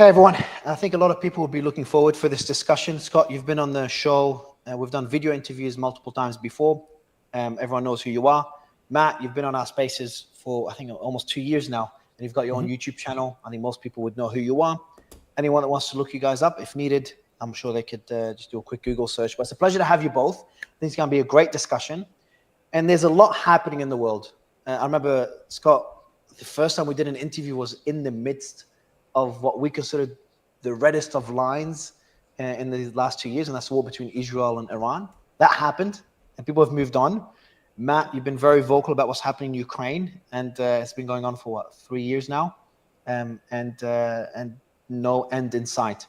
Hey everyone, I think a lot of people will be looking forward for this discussion. Scott, you've been on the show. We've done video interviews multiple times before. Everyone knows who you are. Matt, you've been on our spaces for, I think, almost 2 years now, and you've got your own YouTube channel. I think most people would know who you are. Anyone that wants to look you guys up, if needed, I'm sure they could just do a quick Google search. But it's a pleasure to have you both. I think it's going to be a great discussion. And there's a lot happening in the world. I remember, Scott, the first time we did an interview was in the midst of what we consider the reddest of lines in the last 2 years, and that's the war between Israel and Iran. That happened, and people have moved on. Matt, you've been very vocal about what's happening in Ukraine, and it's been going on for, what, 3 years now, and no end in sight.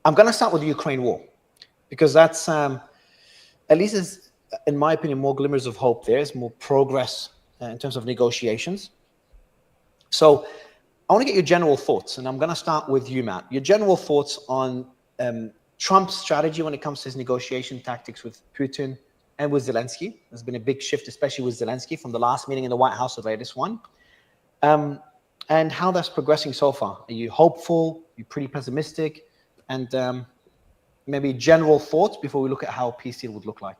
I'm going to start with the Ukraine war, because that's, at least is, in my opinion, more glimmers of hope. There's more progress in terms of negotiations. So I want to get your general thoughts, and I'm going to start with you, Matt. Your general thoughts on Trump's strategy when it comes to his negotiation tactics with Putin and with Zelensky. There's been a big shift, especially with Zelensky, from the last meeting in the White House to the latest one. And how that's progressing so far. Are you hopeful? Are you pretty pessimistic? And maybe general thoughts before we look at how a peace deal would look like.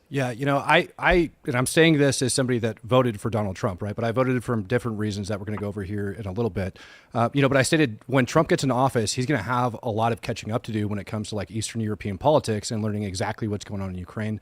Yeah, you know, and I'm saying this as somebody that voted for Donald Trump, right? But I voted for different reasons that we're going to go over here in a little bit. But I stated when Trump gets in office, he's going to have a lot of catching up to do when it comes to like Eastern European politics and learning exactly what's going on in Ukraine.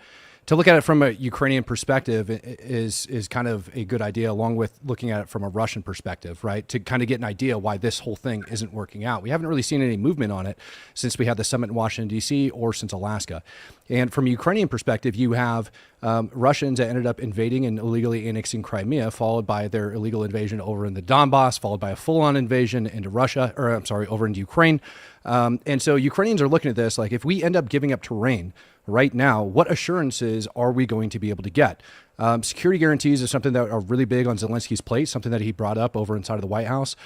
To look at it from a Ukrainian perspective is kind of a good idea, along with looking at it from a Russian perspective, right? To kind of get an idea why this whole thing isn't working out. We haven't really seen any movement on it since we had the summit in Washington, D.C. or since Alaska. And from a Ukrainian perspective, you have Russians that ended up invading and illegally annexing Crimea, followed by their illegal invasion over in the Donbass, followed by a full-on invasion into over into Ukraine. And so Ukrainians are looking at this like, if we end up giving up terrain right now, what assurances are we going to be able to get? Security guarantees is something that are really big on Zelensky's plate, something that he brought up over inside of the White House.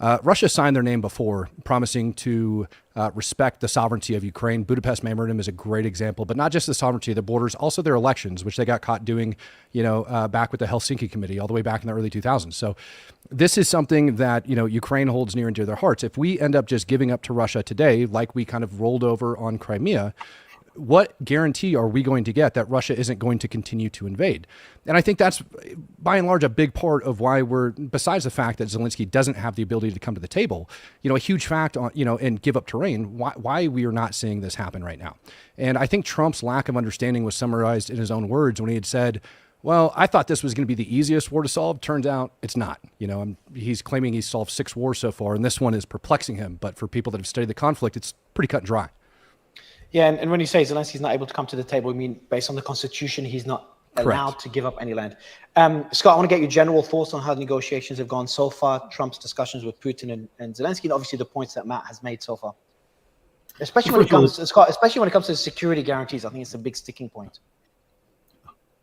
Russia signed their name before, promising to respect the sovereignty of Ukraine. Budapest Memorandum is a great example, but not just the sovereignty of the borders, also their elections, which they got caught doing, back with the Helsinki Committee all the way back in the early 2000s. So this is something that, Ukraine holds near and dear to their hearts. If we end up just giving up to Russia today, like we kind of rolled over on Crimea, what guarantee are we going to get that Russia isn't going to continue to invade? And I think that's, by and large, a big part of why besides the fact that Zelensky doesn't have the ability to come to the table, a huge fact on, and give up terrain, why we are not seeing this happen right now. And I think Trump's lack of understanding was summarized in his own words when he had said, well, I thought this was going to be the easiest war to solve. Turns out it's not. He's claiming he's solved 6 wars so far, and this one is perplexing him. But for people that have studied the conflict, it's pretty cut and dry. Yeah, and when you say Zelensky's not able to come to the table, you mean based on the constitution, he's not allowed to give up any land. Scott, I want to get your general thoughts on how the negotiations have gone so far, Trump's discussions with Putin and Zelensky, and obviously the points that Matt has made so far. Especially when it comes to security guarantees. I think it's a big sticking point.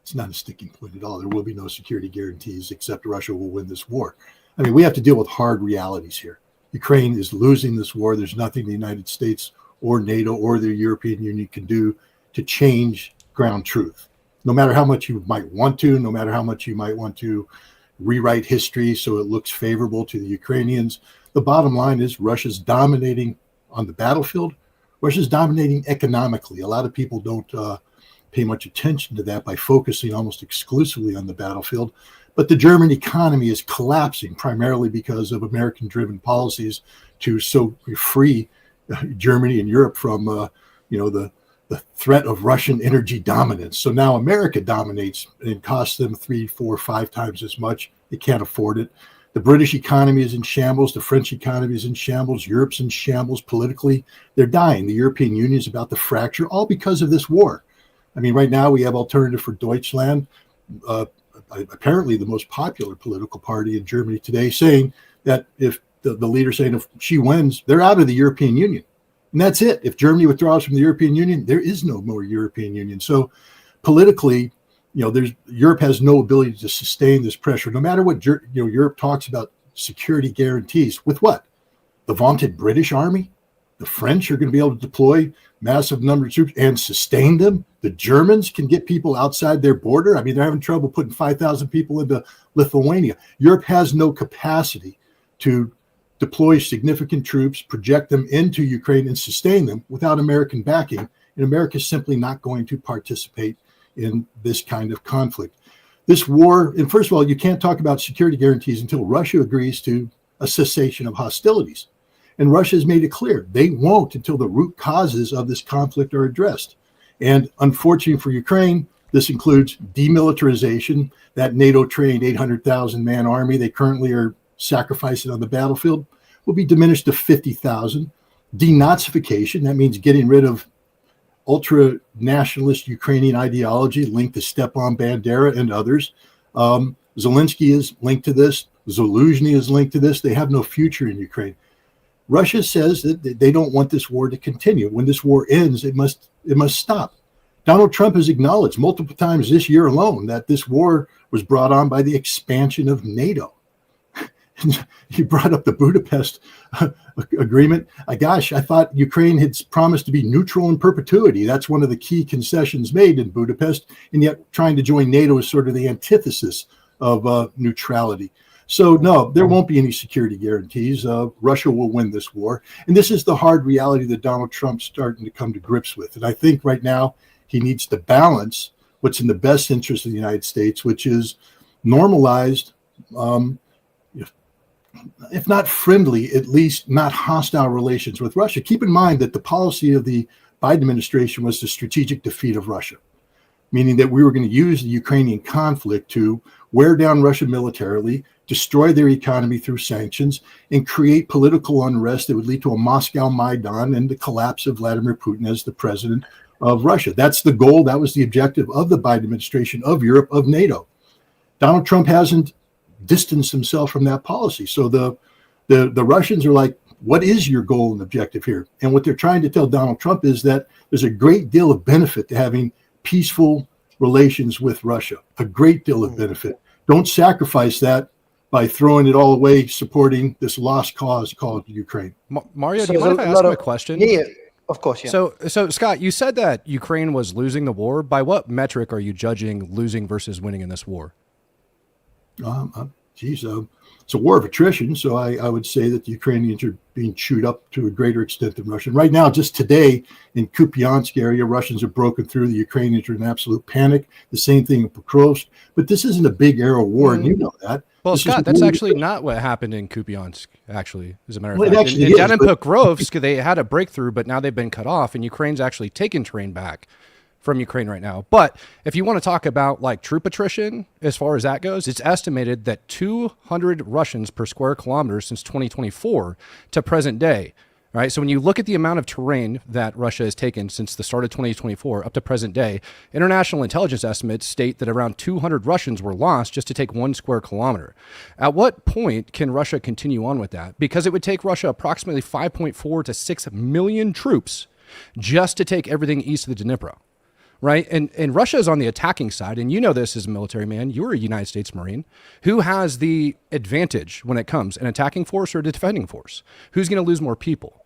It's not a sticking point at all. There will be no security guarantees except Russia will win this war. I mean, we have to deal with hard realities here. Ukraine is losing this war. There's nothing the United States or NATO or the European Union can do to change ground truth. No matter how much you might want to, no matter how much you might want to rewrite history so it looks favorable to the Ukrainians, the bottom line is Russia's dominating on the battlefield. Russia's dominating economically. A lot of people don't pay much attention to that by focusing almost exclusively on the battlefield. But the German economy is collapsing primarily because of American-driven policies to so free Germany and Europe from, the threat of Russian energy dominance. So now America dominates and it costs them 3, 4, 5 times as much. They can't afford it. The British economy is in shambles. The French economy is in shambles. Europe's in shambles politically. They're dying. The European Union is about to fracture, all because of this war. I mean, right now we have Alternative for Deutschland, apparently the most popular political party in Germany today, saying that if the leader saying if she wins, they're out of the European Union. And that's it. If Germany withdraws from the European Union, there is no more European Union. So politically, Europe has no ability to sustain this pressure, no matter what, Europe talks about security guarantees. With what? The vaunted British army? The French are going to be able to deploy massive number of troops and sustain them. The Germans can get people outside their border. I mean, they're having trouble putting 5,000 people into Lithuania. Europe has no capacity to deploy significant troops, project them into Ukraine, and sustain them without American backing. And America is simply not going to participate in this kind of conflict. This war, and first of all, you can't talk about security guarantees until Russia agrees to a cessation of hostilities. And Russia has made it clear they won't until the root causes of this conflict are addressed. And unfortunately for Ukraine, this includes demilitarization. That NATO-trained 800,000-man army they currently are sacrificing on the battlefield will be diminished to 50,000. Denazification, that means getting rid of ultra-nationalist Ukrainian ideology linked to Stepan Bandera and others. Zelensky is linked to this. Zaluzhny is linked to this. They have no future in Ukraine. Russia says that they don't want this war to continue. When this war ends, it must stop. Donald Trump has acknowledged multiple times this year alone that this war was brought on by the expansion of NATO. He brought up the Budapest agreement. Gosh, I thought Ukraine had promised to be neutral in perpetuity. That's one of the key concessions made in Budapest, and yet trying to join NATO is sort of the antithesis of neutrality. So no, there won't be any security guarantees. Russia will win this war. And this is the hard reality that Donald Trump's starting to come to grips with. And I think right now he needs to balance what's in the best interest of the United States, which is normalized, if not friendly, at least not hostile relations with Russia. Keep in mind that the policy of the Biden administration was the strategic defeat of Russia, meaning that we were going to use the Ukrainian conflict to wear down Russia militarily, destroy their economy through sanctions, and create political unrest that would lead to a Moscow Maidan and the collapse of Vladimir Putin as the president of Russia. That's the goal. That was the objective of the Biden administration, of Europe, of NATO. Donald Trump hasn't distanced himself from that policy. So the Russians are like, what is your goal and objective here? And what they're trying to tell Donald Trump is that there's a great deal of benefit to having peaceful relations with Russia, a great deal of benefit. Don't sacrifice that by throwing it all away, supporting this lost cause called Ukraine. Mario, do you mind if I ask him a question? Yeah, of course, yeah. So Scott, you said that Ukraine was losing the war. By what metric are you judging losing versus winning in this war? It's a war of attrition. So I would say that the Ukrainians are being chewed up to a greater extent than Russia. Right now, just today in Kupiansk area, Russians have broken through. The Ukrainians are in absolute panic. The same thing in Pokrovsk. But this isn't a big air of war, and you know that. Well, Scott, that's actually not what happened in Kupiansk, actually, as a matter of fact. Down in Pokrovsk, they had a breakthrough, but now they've been cut off, and Ukraine's actually taken terrain back from Ukraine right now. But if you want to talk about like troop attrition, as far as that goes, it's estimated that 200 Russians per square kilometer since 2024 to present day. All right. So when you look at the amount of terrain that Russia has taken since the start of 2024 up to present day, international intelligence estimates state that around 200 Russians were lost just to take 1 square kilometer. At what point can Russia continue on with that? Because it would take Russia approximately 5.4 to 6 million troops just to take everything east of the Dnipro. Right. And Russia is on the attacking side. And you know this as a military man. You're a United States Marine. Who has the advantage when it comes, an attacking force or a defending force? Who's going to lose more people?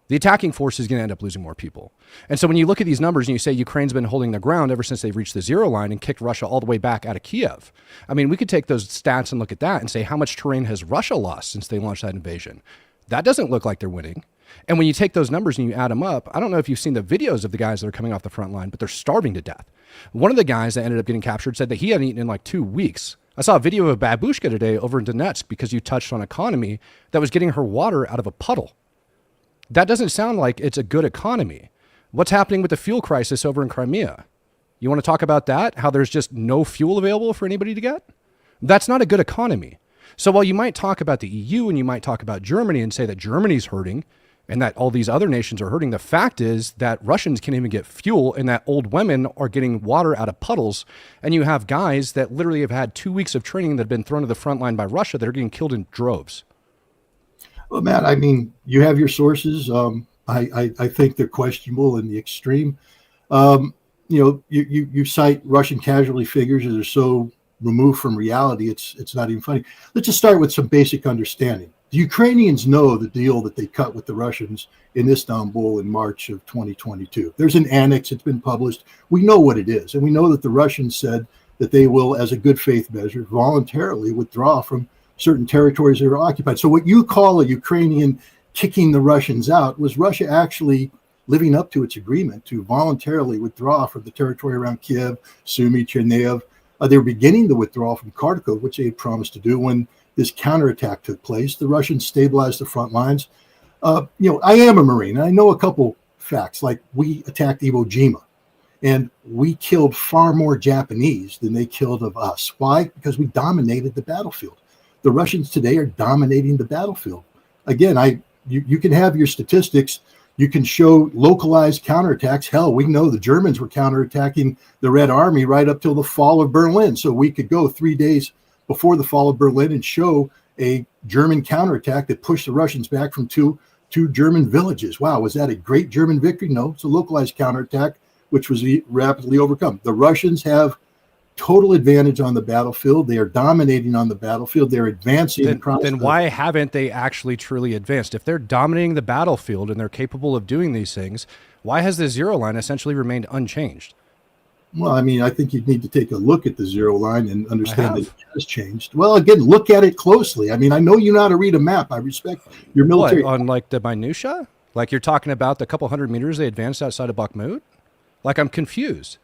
The attacking force is going to end up losing more people. And so when you look at these numbers and you say Ukraine's been holding the ground ever since they've reached the zero line and kicked Russia all the way back out of Kiev. I mean, we could take those stats and look at that and say, how much terrain has Russia lost since they launched that invasion? That doesn't look like they're winning. And when you take those numbers and you add them up, I don't know if you've seen the videos of the guys that are coming off the front line, but they're starving to death. One of the guys that ended up getting captured said that he hadn't eaten in like 2 weeks. I saw a video of a babushka today over in Donetsk because you touched on economy that was getting her water out of a puddle. That doesn't sound like it's a good economy. What's happening with the fuel crisis over in Crimea? You want to talk about that? How there's just no fuel available for anybody to get? That's not a good economy. So while you might talk about the EU and you might talk about Germany and say that Germany's hurting and that all these other nations are hurting, the fact is that Russians can't even get fuel and that old women are getting water out of puddles. And you have guys that literally have had 2 weeks of training that have been thrown to the front line by Russia that are getting killed in droves. Well, Matt, I mean, you have your sources. I think they're questionable in the extreme. You cite Russian casualty figures that are so removed from reality, it's not even funny. Let's just start with some basic understanding. The Ukrainians know the deal that they cut with the Russians in Istanbul in March of 2022. There's an annex, it's been published. We know what it is. And we know that the Russians said that they will, as a good faith measure, voluntarily withdraw from certain territories that are occupied. So what you call a Ukrainian kicking the Russians out was Russia actually living up to its agreement to voluntarily withdraw from the territory around Kiev, Sumy, Chernihiv. They were beginning to withdraw from Kharkov, which they had promised to do when this counterattack took place. The Russians stabilized the front lines. I am a Marine, and I know a couple facts, like we attacked Iwo Jima, and we killed far more Japanese than they killed of us. Why? Because we dominated the battlefield. The Russians today are dominating the battlefield. Again, you can have your statistics. You can show localized counterattacks. Hell, we know the Germans were counterattacking the Red Army right up till the fall of Berlin. So we could go 3 days before the fall of Berlin and show a German counterattack that pushed the Russians back from two German villages. Wow, was that a great German victory? No, it's a localized counterattack, which was rapidly overcome. The Russians have total advantage on the battlefield. They are dominating on the battlefield. They're advancing across. Then why haven't they actually truly advanced? If they're dominating the battlefield and they're capable of doing these things, why has the zero line essentially remained unchanged? Well, I mean, I think you need to take a look at the zero line and understand that it has changed. Well, again, look at it closely. I mean, I know you know how to read a map. I respect your military. What, on like the minutia? Like you're talking about the couple hundred meters they advanced outside of Bakhmut? Like I'm confused.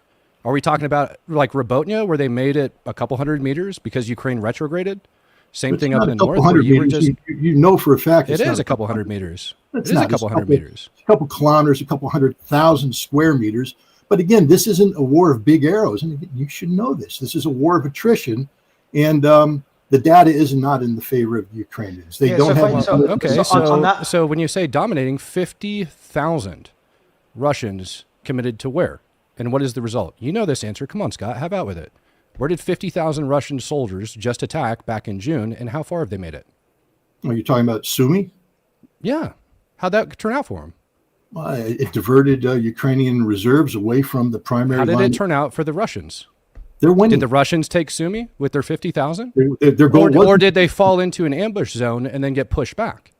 Are we talking about like Robotnia, where they made it a couple hundred meters because Ukraine retrograded? Same thing up in the north. Where you were just, you know for a fact it is a couple hundred meters. It is not. a couple hundred meters. A couple kilometers, a couple 100,000 square meters. But again, this isn't a war of big arrows, and again, you should know this. This is a war of attrition, and the data is not in the favor of the Ukrainians. They don't have. So when you say dominating, 50,000 Russians committed to where? And what is the result? You know this answer. Come on, Scott. Have out with it. Where did 50,000 Russian soldiers just attack back in June, and how far have they made it? Are you talking about Sumy? Yeah. How'd that turn out for them? Well, it diverted Ukrainian reserves away from the primary line. How did it turn out for the Russians? They're winning. Did the Russians take Sumy with their 50,000? Or did they fall into an ambush zone and then get pushed back?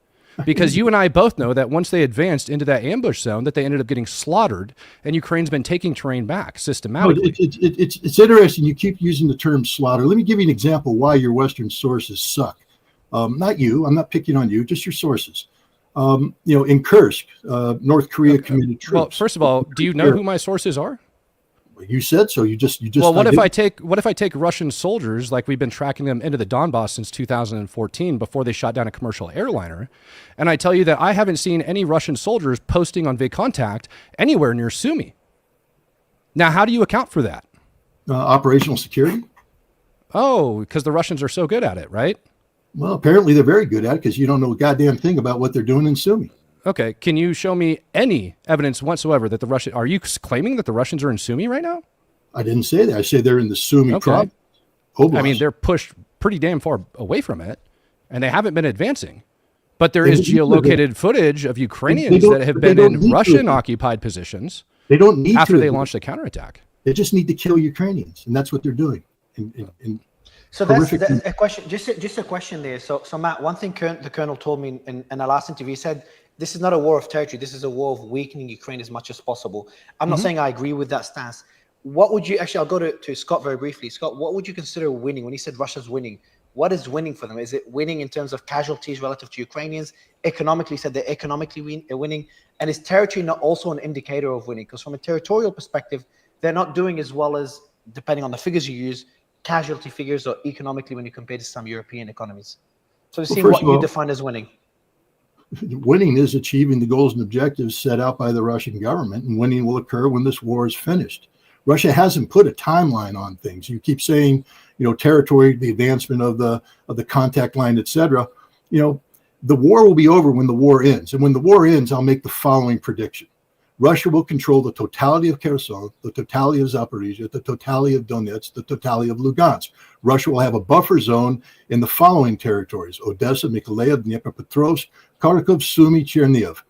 Because you and I both know that once they advanced into that ambush zone, that they ended up getting slaughtered, and Ukraine's been taking terrain back systematically. It's interesting. You keep using the term slaughter. Let me give you an example why your Western sources suck. Not you. I'm not picking on you. Just your sources. In Kursk, North Korea committed troops. Well, first of all, do you know who my sources are? You said so. You just. Well, what if I take Russian soldiers, like we've been tracking them into the Donbass since 2014, before they shot down a commercial airliner, and I tell you that I haven't seen any Russian soldiers posting on VKontakte anywhere near Sumy. Now, how do you account for that? Operational security. Oh, because the Russians are so good at it, right? Well, apparently they're very good at it because you don't know a goddamn thing about what they're doing in Sumy. Okay, can you show me any evidence whatsoever that the Russian? Are you claiming that the Russians are in Sumy right now? I didn't say that. I say they're in the Sumy province. I mean, they're pushed pretty damn far away from it, and they haven't been advancing. But there is geolocated footage of Ukrainians that have been in Russian-occupied positions. They don't need after they launched the counterattack. They just need to kill Ukrainians, and that's what they're doing. So that's a question. Just a question there. So Matt, one thing the colonel told me in our last interview, he said, this is not a war of territory. This is a war of weakening Ukraine as much as possible. I'm not saying I agree with that stance. What would you actually? I'll go to Scott very briefly. Scott, what would you consider winning when he said Russia's winning? What is winning for them? Is it winning in terms of casualties relative to Ukrainians? Economically, said they're economically winning, and is territory not also an indicator of winning? Because from a territorial perspective, they're not doing as well as, depending on the figures you use, casualty figures or economically when you compare to some European economies. So to see what you define as winning. Winning is achieving the goals and objectives set out by the Russian government, and winning will occur when this war is finished. Russia hasn't put a timeline on things. You keep saying, territory, the advancement of the contact line, etc. The war will be over when the war ends. And when the war ends, I'll make the following prediction. Russia will control the totality of Kherson, the totality of Zaporizhia, the totality of Donetsk, the totality of Lugansk. Russia will have a buffer zone in the following territories: Odessa, Mykolaiv, Dnipropetrovsk, Kharkov, Sumy, Chernihiv.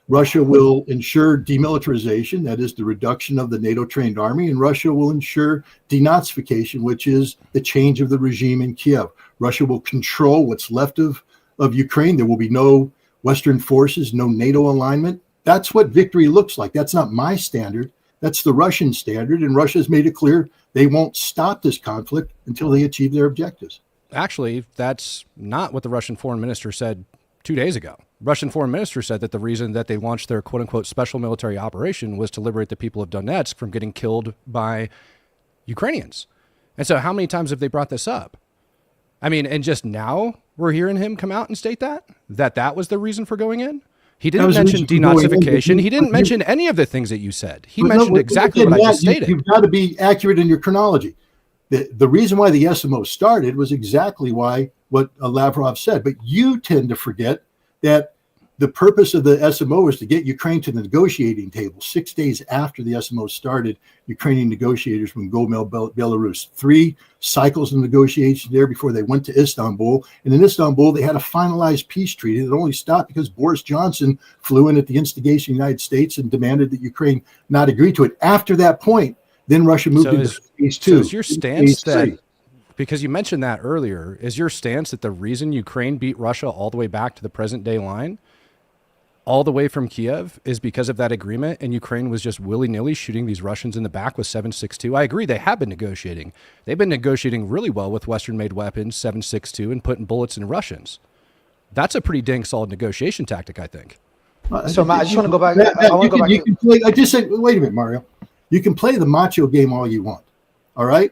Russia will ensure demilitarization, that is the reduction of the NATO-trained army, and Russia will ensure denazification, which is the change of the regime in Kiev. Russia will control what's left of Ukraine. There will be no Western forces, no NATO alignment. That's what victory looks like. That's not my standard. That's the Russian standard, and Russia's made it clear they won't stop this conflict until they achieve their objectives. actually, that's not what the Russian foreign minister said 2 days ago. Russian foreign minister said that the reason that they launched their quote unquote special military operation was to liberate the people of Donetsk from getting killed by Ukrainians. And so how many times have they brought this up? I mean, and just now we're hearing him come out and state that was the reason for going in. He didn't mention denazification. He didn't mention any of the things that you said. He mentioned exactly what I just stated. You've got to be accurate in your chronology. The reason why the SMO started was exactly what Lavrov said. But you tend to forget that the purpose of the SMO is to get Ukraine to the negotiating table. 6 days after the SMO started, Ukrainian negotiators from Gomel, Belarus, 3 cycles of negotiations there before they went to Istanbul. And in Istanbul, they had a finalized peace treaty that only stopped because Boris Johnson flew in at the instigation of the United States and demanded that Ukraine not agree to it. After that point, then Russia moved into phase 2. So is your stance that, because you mentioned that earlier, is your stance that the reason Ukraine beat Russia all the way back to the present day line, all the way from Kiev, is because of that agreement, and Ukraine was just willy-nilly shooting these Russians in the back with 7.62? I agree, they have been negotiating. They've been negotiating really well with Western-made weapons, 7.62, and putting bullets in Russians. That's a pretty dang solid negotiation tactic, I think. So, Matt, I just want to go back. I just said, wait a minute, Mario. You can play the macho game all you want, all right?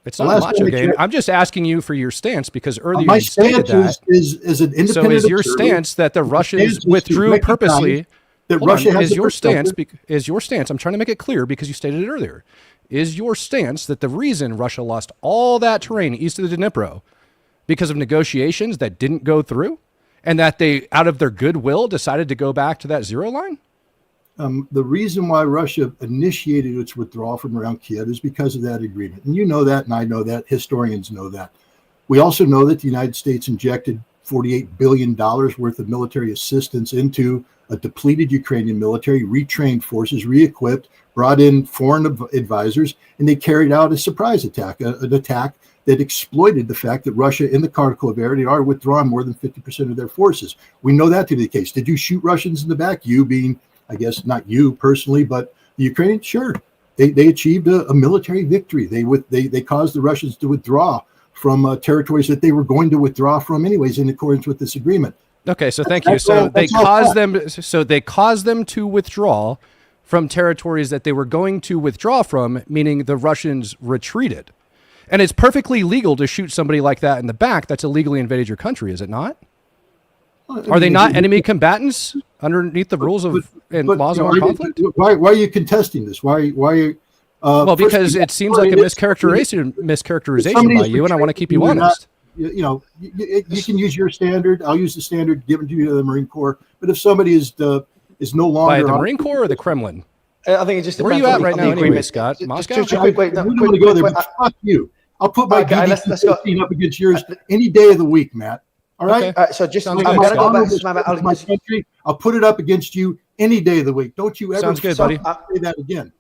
It's not a macho game. I'm just asking you for your stance because earlier my you stated stance that. is an independent. So is your stance that the Russians withdrew purposely? That Russia has is your stance? Is your stance? I'm trying to make it clear because you stated it earlier. Is your stance that the reason Russia lost all that terrain east of the Dnipro because of negotiations that didn't go through, and that they, out of their goodwill, decided to go back to that zero line? The reason why Russia initiated its withdrawal from around Kiev is because of that agreement. And you know that, and I know that. Historians know that. We also know that the United States injected $48 billion worth of military assistance into a depleted Ukrainian military, retrained forces, re-equipped, brought in foreign advisors, and they carried out a surprise attack, an attack that exploited the fact that Russia in the Kharkov area had already withdrawn more than 50% of their forces. We know that to be the case. Did you shoot Russians in the back? You being, I guess, not you personally, but the Ukrainians, sure. They achieved a military victory. They caused the Russians to withdraw from territories that they were going to withdraw from anyways in accordance with this agreement. Okay, so thank you. So they caused them to withdraw from territories that they were going to withdraw from, meaning the Russians retreated. And it's perfectly legal to shoot somebody like that in the back that's illegally invaded your country, is it not? Are they not enemy combatants underneath the rules of and laws of armed conflict? Why are you contesting this? Why are you? Well, because it seems like a mischaracterization by you, and I want to keep you honest. You can use your standard. I'll use the standard given to you to the Marine Corps. But if somebody is no longer by the Marine Corps or the Kremlin, I think it just depends. Where are you at right now, anyway, Scott? Moscow. Wait, fuck you. I'll put my DD-15 up against yours any day of the week, Matt. All right. Okay. So just I'm gonna go back to my country. I'll put it up against you any day of the week. Don't you ever Sounds good, buddy. say that again.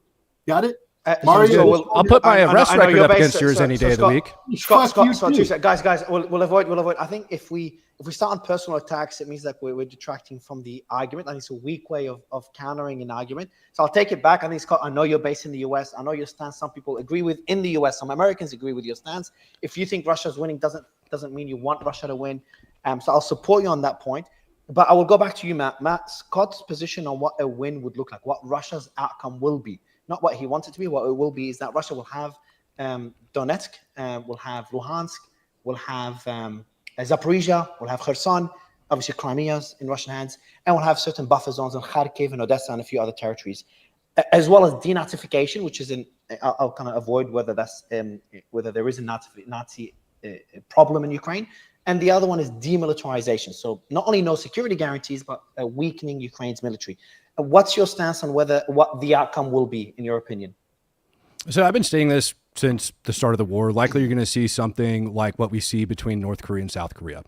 Got it? Mario, I'll put my arrest record up against yours any day of the week. Scott, guys, we'll avoid. I think if we start on personal attacks, it means that we're detracting from the argument. I think it's a weak way of countering an argument. So I'll take it back. I think, Scott, I know you're based in the US. I know your stance. Some people agree with in the US. Some Americans agree with your stance. If you think Russia's winning, doesn't mean you want Russia to win. So I'll support you on that point. But I will go back to you, Matt. Matt, Scott's position on what a win would look like, what Russia's outcome will be. Not what he wants it to be. What it will be is that Russia will have Donetsk, will have Luhansk, will have Zaporizhia, will have Kherson, obviously Crimea's in Russian hands, and we'll have certain buffer zones in Kharkiv and Odessa and a few other territories, as well as denazification, which is I'll kind of avoid whether that's whether there is a Nazi problem in Ukraine, and the other one is demilitarization. So not only no security guarantees, but weakening Ukraine's military. What's your stance on what the outcome will be, in your opinion? So I've been saying this since the start of the war. Likely you're going to see something like what we see between North Korea and South Korea.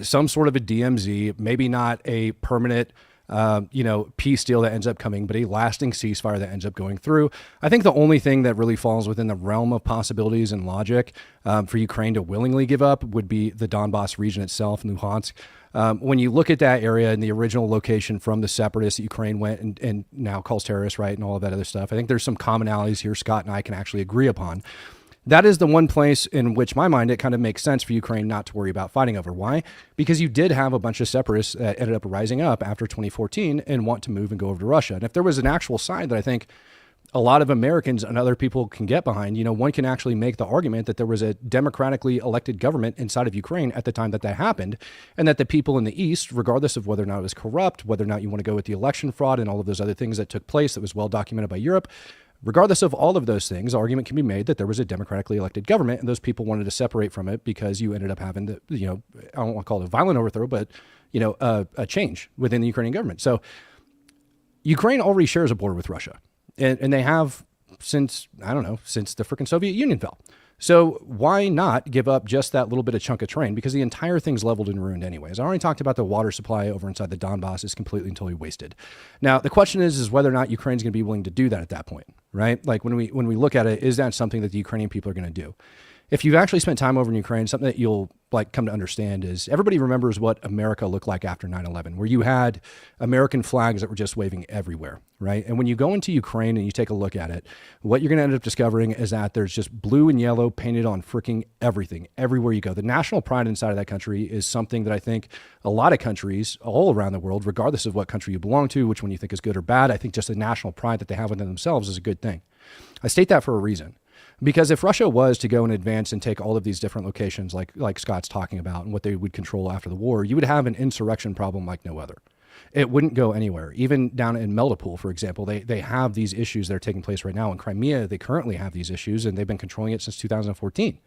Some sort of a DMZ, maybe not a permanent peace deal that ends up coming, but a lasting ceasefire that ends up going through. I think the only thing that really falls within the realm of possibilities and logic for Ukraine to willingly give up would be the Donbass region itself, Luhansk. When you look at that area and the original location from the separatists that Ukraine went and now calls terrorists, right, and all of that other stuff, I think there's some commonalities here Scott and I can actually agree upon. That is the one place in which my mind, it kind of makes sense for Ukraine not to worry about fighting over. Why? Because you did have a bunch of separatists that ended up rising up after 2014 and want to move and go over to Russia. And if there was an actual side that I think a lot of Americans and other people can get behind, one can actually make the argument that there was a democratically elected government inside of Ukraine at the time that happened, and that the people in the East, regardless of whether or not it was corrupt, whether or not you want to go with the election fraud and all of those other things that took place that was well documented by Europe, regardless of all of those things, argument can be made that there was a democratically elected government and those people wanted to separate from it because you ended up having the, I don't want to call it a violent overthrow, but, a change within the Ukrainian government. So Ukraine already shares a border with Russia, and they have since the freaking Soviet Union fell. So why not give up just that little bit of chunk of terrain? Because the entire thing's leveled and ruined anyways. I already talked about the water supply over inside the Donbass is completely and totally wasted. Now, the question is whether or not Ukraine's going to be willing to do that at that point, right? Like when we look at it, is that something that the Ukrainian people are going to do? If you've actually spent time over in Ukraine, something that you'll come to understand is everybody remembers what America looked like after 9/11, where you had American flags that were just waving everywhere, right? And when you go into Ukraine and you take a look at it, what you're going to end up discovering is that there's just blue and yellow painted on freaking everything, everywhere you go. The national pride inside of that country is something that I think a lot of countries all around the world, regardless of what country you belong to, which one you think is good or bad, I think just the national pride that they have within themselves is a good thing. I state that for a reason. Because if Russia was to go and advance and take all of these different locations like Scott's talking about and what they would control after the war, you would have an insurrection problem like no other. It wouldn't go anywhere. Even down in Melitopol, for example, they have these issues that are taking place right now. In Crimea, they currently have these issues, and they've been controlling it since 2014.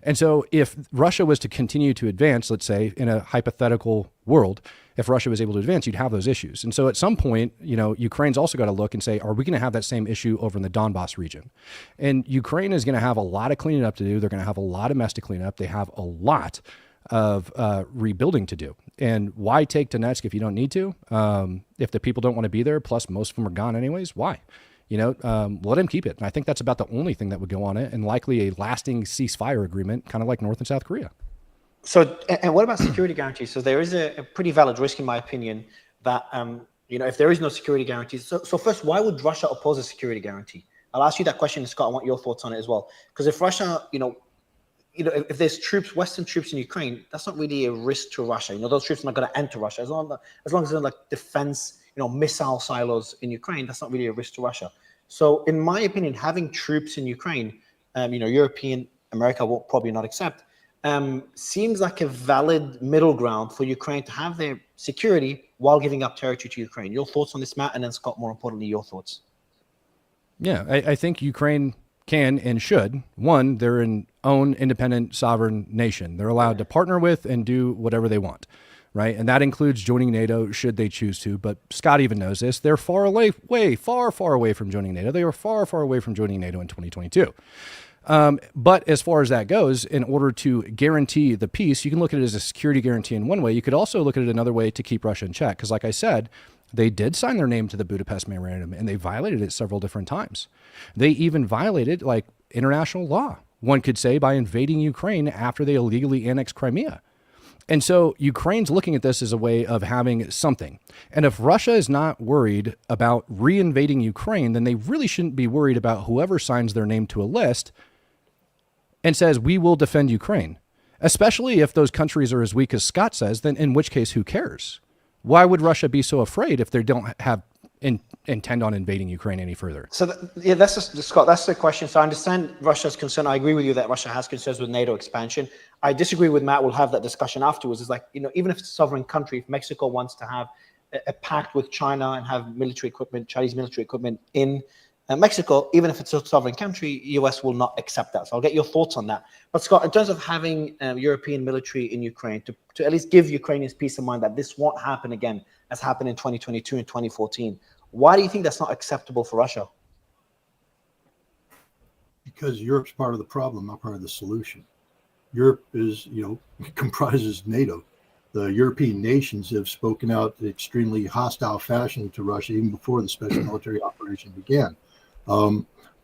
And so if Russia was to continue to advance, let's say, in a hypothetical world, if Russia was able to advance, you'd have those issues. And so at some point, Ukraine's also got to look and say, are we going to have that same issue over in the Donbass region? And Ukraine is going to have a lot of cleaning up to do. They're going to have a lot of mess to clean up. They have a lot of rebuilding to do. And why take Donetsk if you don't need to? If the people don't want to be there, plus most of them are gone anyways, why? Let them keep it. And I think that's about the only thing that would go on it, and likely a lasting ceasefire agreement, kind of like North and South Korea. So, and what about security guarantees? So there is a pretty valid risk, in my opinion, that, if there is no security guarantees. So first, why would Russia oppose a security guarantee? I'll ask you that question, Scott. I want your thoughts on it as well. Because if Russia, if there's troops, Western troops in Ukraine, that's not really a risk to Russia. Those troops are not going to enter Russia. As long as they're like defense, missile silos in Ukraine, that's not really a risk to Russia. So in my opinion, having troops in Ukraine, European, America will probably not accept, seems like a valid middle ground for Ukraine to have their security while giving up territory to Ukraine. Your thoughts on this, Matt, and then Scott, more importantly, your thoughts. Yeah, I think Ukraine can and should. One, they're an own independent sovereign nation. They're allowed to partner with and do whatever they want, right? And that includes joining NATO should they choose to. But Scott even knows this. They're far away from joining NATO. They were far, far away from joining NATO in 2022. But as far as that goes, in order to guarantee the peace, you can look at it as a security guarantee in one way. You could also look at it another way to keep Russia in check. Because like I said, they did sign their name to the Budapest Memorandum, and they violated it several different times. They even violated international law, one could say, by invading Ukraine after they illegally annexed Crimea. And so Ukraine's looking at this as a way of having something. And if Russia is not worried about reinvading Ukraine, then they really shouldn't be worried about whoever signs their name to a list and says, we will defend Ukraine, especially if those countries are as weak as Scott says, then in which case, who cares? Why would Russia be so afraid if they don't have intend on invading Ukraine any further? So, Scott, that's the question. So I understand Russia's concern. I agree with you that Russia has concerns with NATO expansion. I disagree with Matt. We'll have that discussion afterwards. It's even if it's a sovereign country, if Mexico wants to have a pact with China and have military equipment, Chinese military equipment in Mexico, even if it's a sovereign country, US will not accept that. So I'll get your thoughts on that. But Scott, in terms of having European military in Ukraine to at least give Ukrainians peace of mind that this won't happen again, as happened in 2022 and 2014, why do you think that's not acceptable for Russia? Because Europe's part of the problem, not part of the solution. Europe is, comprises NATO. The European nations have spoken out in extremely hostile fashion to Russia even before the special military operation began.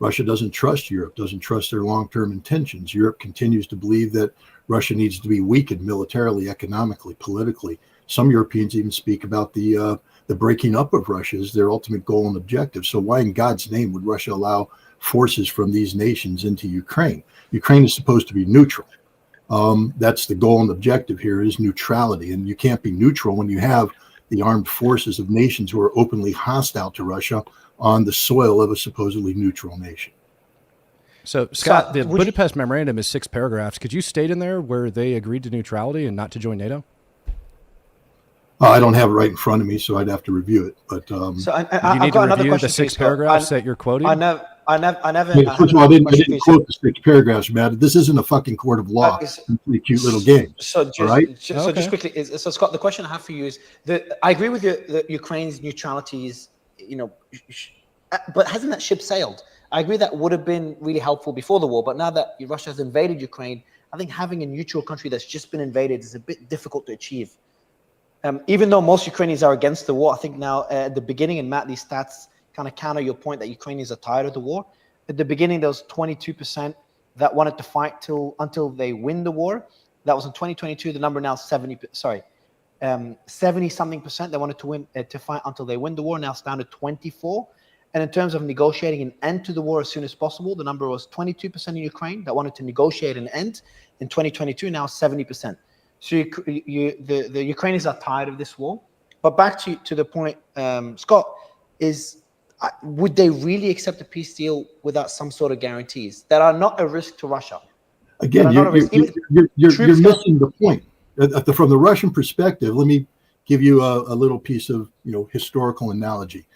Russia doesn't trust Europe, doesn't trust their long-term intentions. Europe continues to believe that Russia needs to be weakened militarily, economically, politically. Some Europeans even speak about the breaking up of Russia as their ultimate goal and objective. So why in God's name would Russia allow forces from these nations into Ukraine. Ukraine is supposed to be neutral. That's the goal and objective here, is neutrality. And you can't be neutral when you have the armed forces of nations who are openly hostile to Russia on the soil of a supposedly neutral nation. So, Scott, the Budapest Memorandum is 6 paragraphs. Could you state in there where they agreed to neutrality and not to join NATO? I don't have it right in front of me, so I'd have to review it. But you need to review the 6 paragraphs that you're quoting? First of all, I didn't quote the 6 paragraphs, Matt. This isn't a fucking court of law. It's a cute little game. So just quickly, so Scott, the question I have for you is that I agree with you that Ukraine's neutrality is, but hasn't that ship sailed? I agree that would have been really helpful before the war, but now that Russia has invaded Ukraine, I think having a neutral country that's just been invaded is a bit difficult to achieve. Even though most Ukrainians are against the war, I think now at the beginning, and Matt, these stats kind of counter your point that Ukrainians are tired of the war. At the beginning, there was 22% that wanted to fight until they win the war. That was in 2022. The number now is 70-something% that wanted to win to fight until they win the war. Now it's down to 24. And in terms of negotiating an end to the war as soon as possible, the number was 22% in Ukraine that wanted to negotiate an end in 2022. Now 70%. So the Ukrainians are tired of this war. But back to the point, Scott, would they really accept a peace deal without some sort of guarantees that are not a risk to Russia? Again, you're missing the point. From the Russian perspective, let me give you a little piece of historical analogy.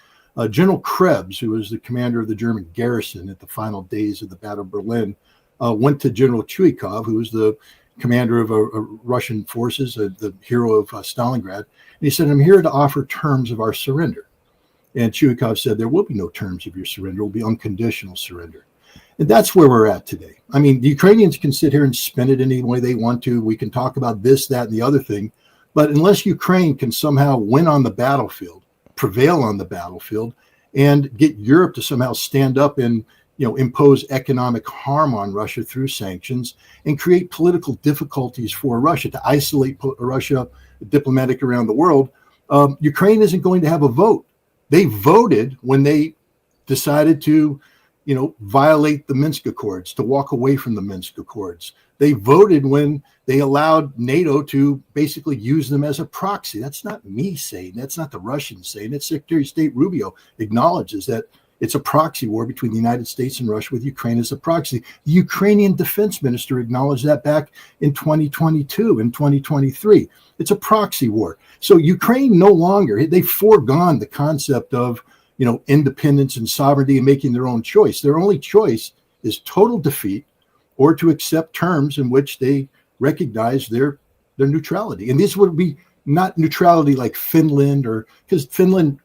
General Krebs, who was the commander of the German garrison at the final days of the Battle of Berlin, went to General Chuikov, who was the commander of Russian forces, the hero of Stalingrad, and he said, "I'm here to offer terms of our surrender." And Chuikov said, "There will be no terms of your surrender. It will be unconditional surrender." And that's where we're at today. I mean, the Ukrainians can sit here and spin it any way they want to. We can talk about this, that, and the other thing. But unless Ukraine can somehow win on the battlefield, prevail on the battlefield, and get Europe to somehow stand up and impose economic harm on Russia through sanctions and create political difficulties for Russia, to isolate Russia diplomatic around the world, Ukraine isn't going to have a vote. They voted when they decided to violate the Minsk Accords, to walk away from the Minsk Accords. They voted when they allowed NATO to basically use them as a proxy. That's not me saying, that's not the Russians saying it. Secretary of State Rubio acknowledges that it's a proxy war between the United States and Russia, with Ukraine as a proxy. The Ukrainian defense minister acknowledged that back in 2022 and 2023. It's a proxy war. So Ukraine no longer, they've foregone the concept of independence and sovereignty and making their own choice. Their only choice is total defeat, or to accept terms in which they recognize their neutrality. And this would be not neutrality like Finland, or because Finland,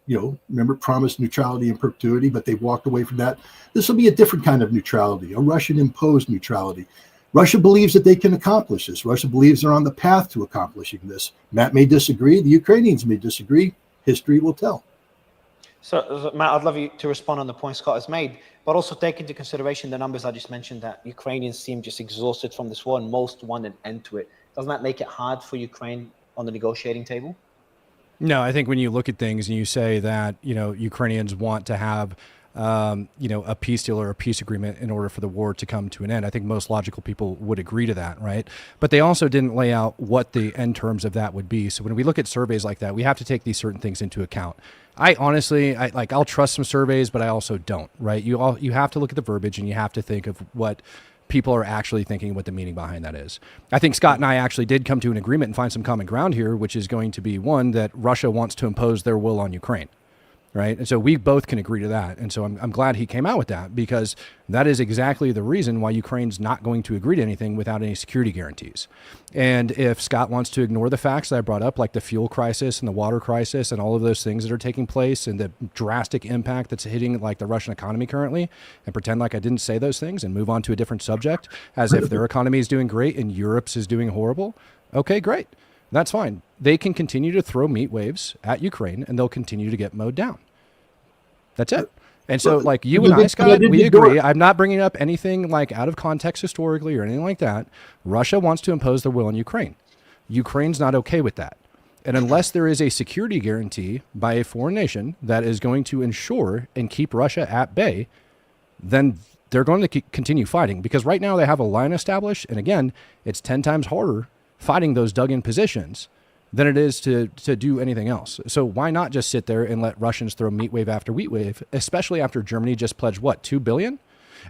remember, promised neutrality in perpetuity, but they've walked away from that. This will be a different kind of neutrality, a Russian imposed neutrality. Russia believes that they can accomplish this. Russia believes they're on the path to accomplishing this. Matt may disagree. The Ukrainians may disagree. History will tell. So, Matt, I'd love you to respond on the point Scott has made, but also take into consideration the numbers I just mentioned, that Ukrainians seem just exhausted from this war and most want an end to it. Doesn't that make it hard for Ukraine on the negotiating table? No, I think when you look at things and you say that, Ukrainians want to have, a peace deal or a peace agreement in order for the war to come to an end, I think most logical people would agree to that, right? But they also didn't lay out what the end terms of that would be. So when we look at surveys like that, we have to take these certain things into account. I honestly, I'll trust some surveys, but I also don't, right? You have to look at the verbiage, and you have to think of what people are actually thinking, what the meaning behind that is. I think Scott and I actually did come to an agreement and find some common ground here, which is going to be one, that Russia wants to impose their will on Ukraine, right? And so we both can agree to that. And so I'm glad he came out with that, because that is exactly the reason why Ukraine's not going to agree to anything without any security guarantees. And if Scott wants to ignore the facts that I brought up, like the fuel crisis and the water crisis and all of those things that are taking place and the drastic impact that's hitting like the Russian economy currently, and pretend like I didn't say those things and move on to a different subject as if their economy is doing great and Europe's is doing horrible, okay, great. That's fine. They can continue to throw meat waves at Ukraine, and they'll continue to get mowed down. That's it. And so, like you and I, Scott, we agree. I'm not bringing up anything like out of context historically or anything like that. Russia wants to impose their will on Ukraine. Ukraine's not okay with that. And unless there is a security guarantee by a foreign nation that is going to ensure and keep Russia at bay, then they're going to continue fighting, because right now they have a line established. And again, it's 10 times harder fighting those dug in positions than it is to do anything else. So why not just sit there and let Russians throw meat wave after wheat wave, especially after Germany just pledged, what, $2 billion?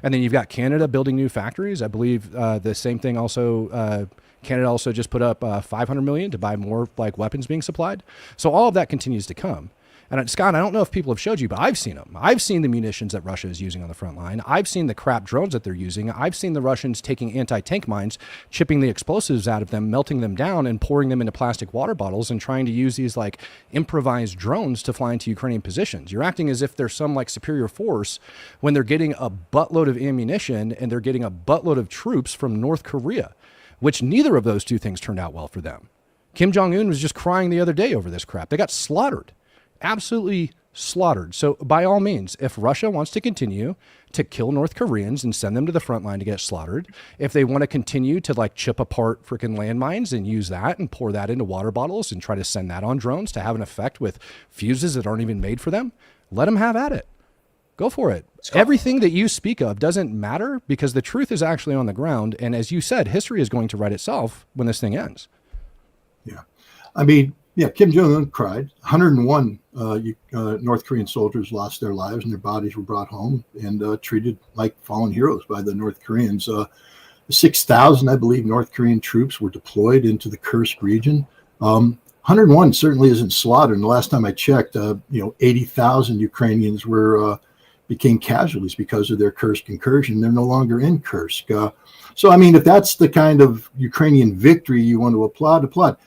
And then you've got Canada building new factories. I believe the same thing also, Canada also just put up $500 million to buy more like weapons being supplied. So all of that continues to come. And Scott, I don't know if people have showed you, but I've seen them. I've seen the munitions that Russia is using on the front line. I've seen the crap drones that they're using. I've seen the Russians taking anti-tank mines, chipping the explosives out of them, melting them down, and pouring them into plastic water bottles, and trying to use these like improvised drones to fly into Ukrainian positions. You're acting as if they're some like superior force when they're getting a buttload of ammunition and they're getting a buttload of troops from North Korea, which neither of those two things turned out well for them. Kim Jong-un was just crying the other day over this crap. They got slaughtered. Absolutely slaughtered. So by all means, if Russia wants to continue to kill North Koreans and send them to the front line to get slaughtered, if they want to continue to like chip apart freaking landmines and use that and pour that into water bottles and try to send that on drones to have an effect with fuses that aren't even made for them, let them have at it. Go for it. Everything that you speak of doesn't matter, because the truth is actually on the ground. And as you said, history is going to write itself when this thing ends. Yeah. I mean, yeah, Kim Jong-un cried. 101 North Korean soldiers lost their lives, and their bodies were brought home and treated like fallen heroes by the North Koreans. 6,000, I believe, North Korean troops were deployed into the Kursk region. 101 certainly isn't slaughter. And the last time I checked, 80,000 Ukrainians became casualties because of their Kursk incursion. They're no longer in Kursk. So, I mean, if that's the kind of Ukrainian victory you want to applaud.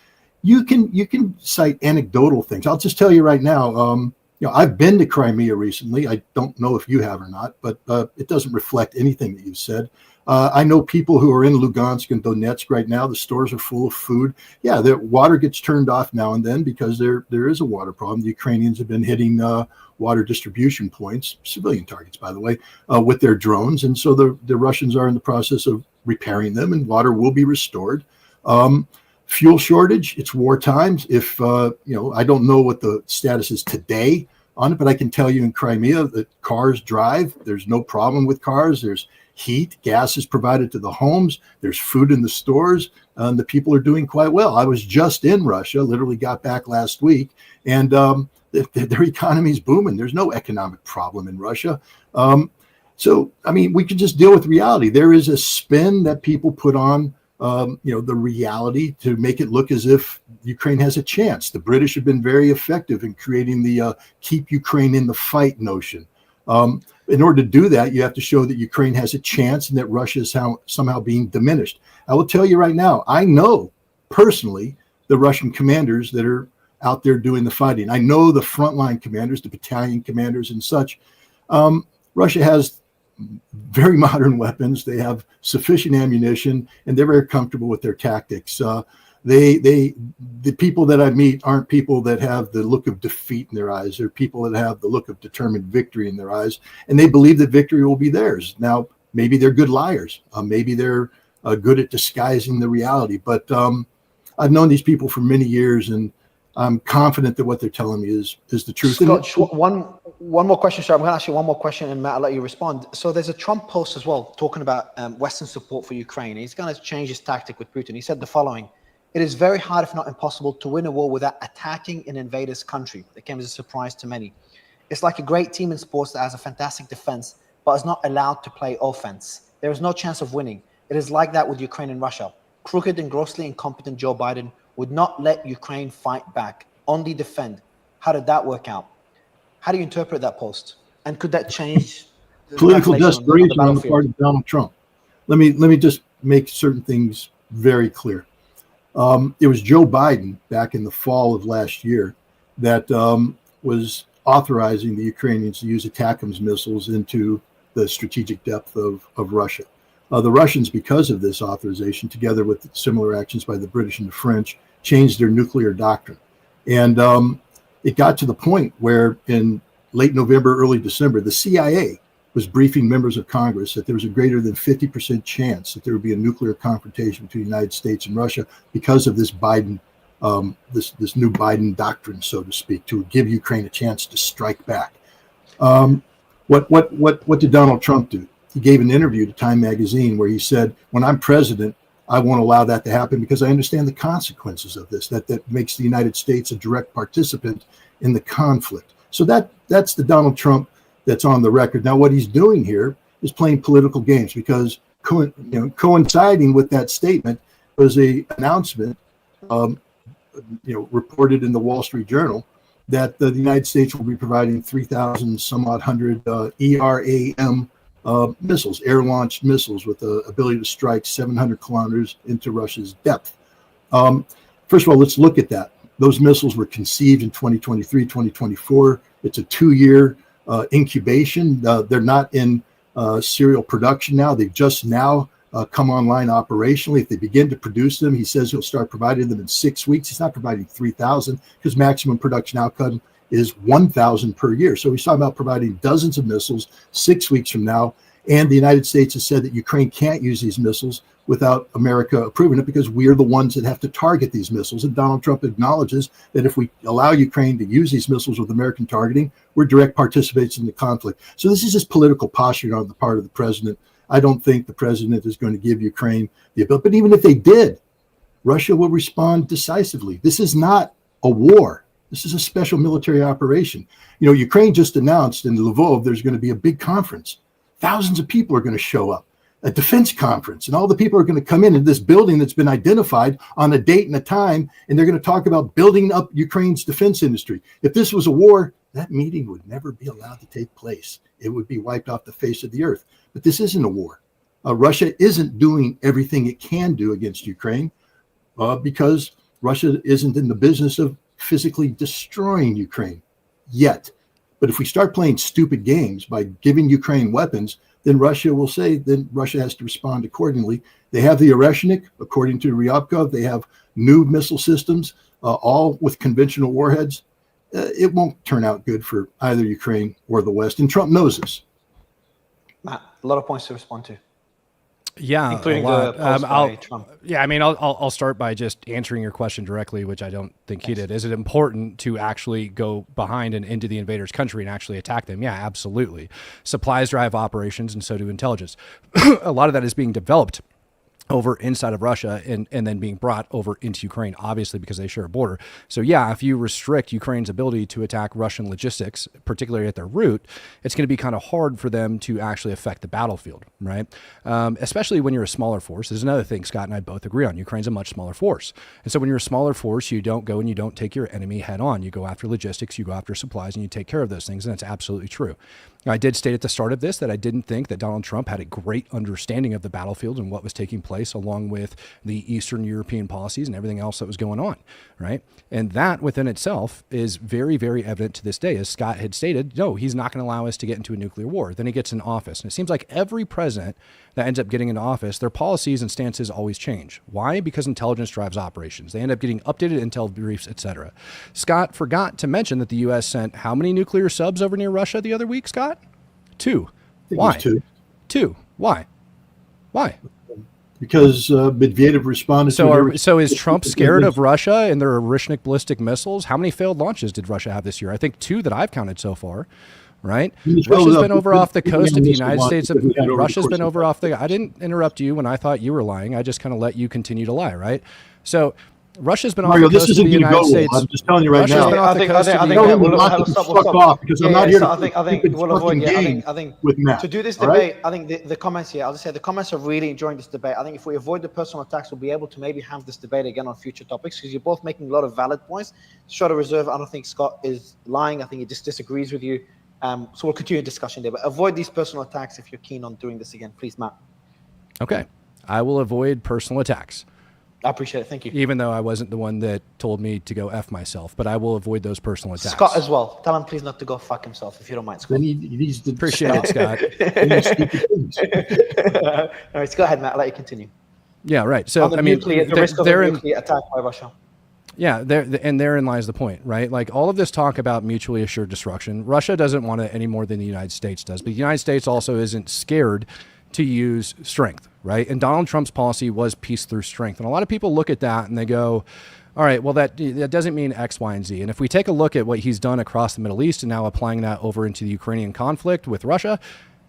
You can cite anecdotal things. I'll just tell you right now, I've been to Crimea recently. I don't know if you have or not, but it doesn't reflect anything that you've said. I know people who are in Lugansk and Donetsk right now. The stores are full of food. Yeah, the water gets turned off now and then because there is a water problem. The Ukrainians have been hitting water distribution points, civilian targets, by the way, with their drones. And so the Russians are in the process of repairing them, and water will be restored. Fuel shortage, it's war times. If, I don't know what the status is today on it, but I can tell you in Crimea that cars drive. There's no problem with cars. There's heat, gas is provided to the homes. There's food in the stores, and the people are doing quite well. I was just in Russia, literally got back last week, and their economy is booming. There's no economic problem in Russia. So, I mean, we can just deal with reality. There is a spin that people put on the reality to make it look as if Ukraine has a chance. The British have been very effective in creating the keep Ukraine in the fight notion. In order to do that, you have to show that Ukraine has a chance and that Russia is somehow being diminished. I will tell you right now, I know personally the Russian commanders that are out there doing the fighting. I know the frontline commanders, the battalion commanders and such. Russia has very modern weapons. They have sufficient ammunition, and they're very comfortable with their tactics. The people that I meet aren't people that have the look of defeat in their eyes. They're people that have the look of determined victory in their eyes, and they believe that victory will be theirs. Now, maybe they're good liars. Maybe they're good at disguising the reality. But I've known these people for many years, and I'm confident that what they're telling me is the truth. Scott, one more question, sir. I'm going to ask you one more question, and Matt, I'll let you respond. So there's a Trump post as well talking about Western support for Ukraine. He's going to change his tactic with Putin. He said the following: "It is very hard, if not impossible, to win a war without attacking an invader's country." That came as a surprise to many. "It's like a great team in sports that has a fantastic defense, but is not allowed to play offense. There is no chance of winning. It is like that with Ukraine and Russia. Crooked and grossly incompetent Joe Biden would not let Ukraine fight back, only defend." How did that work out? How do you interpret that post? And could that change political desperation on the part of Donald Trump? Let me just make certain things very clear. It was Joe Biden back in the fall of last year that was authorizing the Ukrainians to use ATACMS missiles into the strategic depth of Russia. The Russians, because of this authorization, together with similar actions by the British and the French, changed their nuclear doctrine. And it got to the point where in late November, early December, the CIA was briefing members of Congress that there was a greater than 50% chance that there would be a nuclear confrontation between the United States and Russia because of this Biden, this new Biden doctrine, so to speak, to give Ukraine a chance to strike back. What did Donald Trump do? he gave an interview to Time Magazine where he said, when I'm president, I won't allow that to happen because I understand the consequences of this, that makes the United States a direct participant in the conflict. So that's the Donald Trump that's on the record. Now, what he's doing here is playing political games because coinciding with that statement was a announcement, reported in the Wall Street Journal that the United States will be providing 3,000 some odd hundred ERAM missiles, air-launched missiles with the ability to strike 700 kilometers into Russia's depth. First of all, let's look at that. Those missiles were conceived in 2023, 2024. It's a 2-year incubation. They're not in serial production now. They've just now come online operationally. If they begin to produce them, he says he'll start providing them in 6 weeks. He's not providing 3,000 because maximum production outcome is 1,000 per year. So he's talking about providing dozens of missiles 6 weeks from now. And the United States has said that Ukraine can't use these missiles without America approving it because we are the ones that have to target these missiles. And Donald Trump acknowledges that if we allow Ukraine to use these missiles with American targeting, we're direct participants in the conflict. So this is just political posturing on the part of the president. I don't think the president is going to give Ukraine the ability. But even if they did, Russia will respond decisively. This is not a war. This is a special military operation. Ukraine just announced in Lvov there's going to be a big conference. Thousands of people are going to show up, a defense conference, and all the people are going to come in this building that's been identified on a date and a time, and they're going to talk about building up Ukraine's defense industry. If this was a war, that meeting would never be allowed to take place. It would be wiped off the face of the earth. But this isn't a war. Russia isn't doing everything it can do against Ukraine because Russia isn't in the business of physically destroying Ukraine yet. But if we start playing stupid games by giving Ukraine weapons, then Russia will say, then Russia has to respond accordingly. They have the Oreshnik, according to Ryabkov. They have new missile systems, all with conventional warheads. It won't turn out good for either Ukraine or the West. And Trump knows this. Matt, a lot of points to respond to. Yeah, including a lot. the post by Trump. Yeah, I mean, I'll start by just answering your question directly, which I don't think he did. Is it important to actually go behind and into the invader's country and actually attack them? Yeah, absolutely. Supplies drive operations, and so do intelligence. A lot of that is being developed over inside of Russia and then being brought over into Ukraine, obviously, because they share a border. So yeah, if you restrict Ukraine's ability to attack Russian logistics, particularly at their root, it's going to be kind of hard for them to actually affect the battlefield, right? Especially when you're a smaller force. There's another thing Scott and I both agree on. Ukraine's a much smaller force. And so when you're a smaller force, you don't go and you don't take your enemy head on. You go after logistics, you go after supplies, and you take care of those things. And that's absolutely true. I did state at the start of this that I didn't think that Donald Trump had a great understanding of the battlefield and what was taking place, along with the Eastern European policies and everything else that was going on, right? And that within itself is very, very evident to this day. As Scott had stated, no, he's not going to allow us to get into a nuclear war. Then he gets in office. And it seems like every president that ends up getting into office, their policies and stances always change. Why? Because intelligence drives operations. They end up getting updated intel briefs, etc. Scott forgot to mention that the U.S. sent how many nuclear subs over near Russia the other week, Scott? 2. Why? 2. Why? Because Medvedev responded So is Trump scared of Russia and their Oreshnik ballistic missiles? How many failed launches did Russia have this year? I think 2 that I've counted so far, right? Russia's been over off the coast of the United States. Russia's been over off the... I didn't interrupt you when I thought you were lying. I just kind of let you continue to lie, right? So Russia's been off the coast of the United States. I'm just telling you right now. I think we'll avoid. I think with Matt, to do this debate. I think the comments here. I'll just say the comments are really enjoying this debate. I think if we avoid the personal attacks, we'll be able to maybe have this debate again on future topics because you're both making a lot of valid points. Short of reserve, I don't think Scott is lying. I think he just disagrees with you. So we'll continue the discussion there. But avoid these personal attacks if you're keen on doing this again, please, Matt. Okay, I will avoid personal attacks. I appreciate it. Thank you. Even though I wasn't the one that told me to go F myself, but I will avoid those personal attacks. Scott as well. Tell him please not to go fuck himself if you don't mind, Scott. Appreciate it, Scott. All right, go ahead, Matt. I'll let you continue. Yeah, right. So, the risk of a nuclear attack by Russia. Yeah, therein lies the point, right? Like all of this talk about mutually assured destruction, Russia doesn't want it any more than the United States does. But the United States also isn't scared to use strength, right? And Donald Trump's policy was peace through strength. And a lot of people look at that and they go, all right, well, that doesn't mean X, Y, and Z. And if we take a look at what he's done across the Middle East and now applying that over into the Ukrainian conflict with Russia,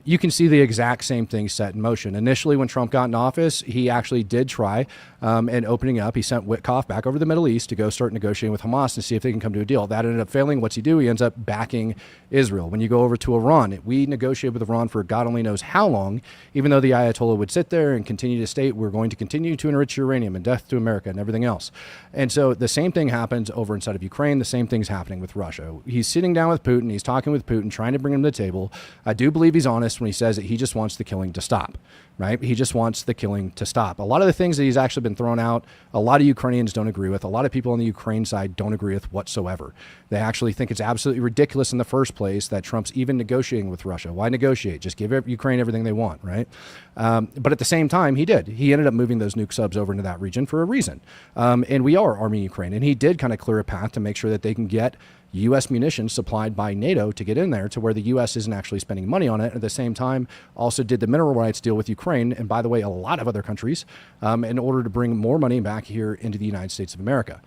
you can see the exact same thing set in motion. Initially, when Trump got in office, he actually did try and opening up. He sent Witkoff back over to the Middle East to go start negotiating with Hamas and see if they can come to a deal. That ended up failing. What's he do? He ends up backing Israel. When you go over to Iran, we negotiated with Iran for God only knows how long, even though the Ayatollah would sit there and continue to state, we're going to continue to enrich uranium and death to America and everything else. And so the same thing happens over inside of Ukraine. The same thing's happening with Russia. He's sitting down with Putin. He's talking with Putin, trying to bring him to the table. I do believe he's honest when he says that he just wants the killing to stop, right? He just wants the killing to stop. A lot of the things that he's actually been throwing out, a lot of Ukrainians don't agree with. A lot of people on the Ukraine side don't agree with whatsoever. They actually think it's absolutely ridiculous in the first place that Trump's even negotiating with Russia. Why negotiate? Just give Ukraine everything they want, right? But at the same time, he did. He ended up moving those nuke subs over into that region for a reason. And we are arming Ukraine. And he did kind of clear a path to make sure that they can get U.S. munitions supplied by NATO to get in there to where the U.S. isn't actually spending money on it. At the same time, also did the mineral rights deal with Ukraine, and by the way, a lot of other countries, in order to bring more money back here into the United States of America.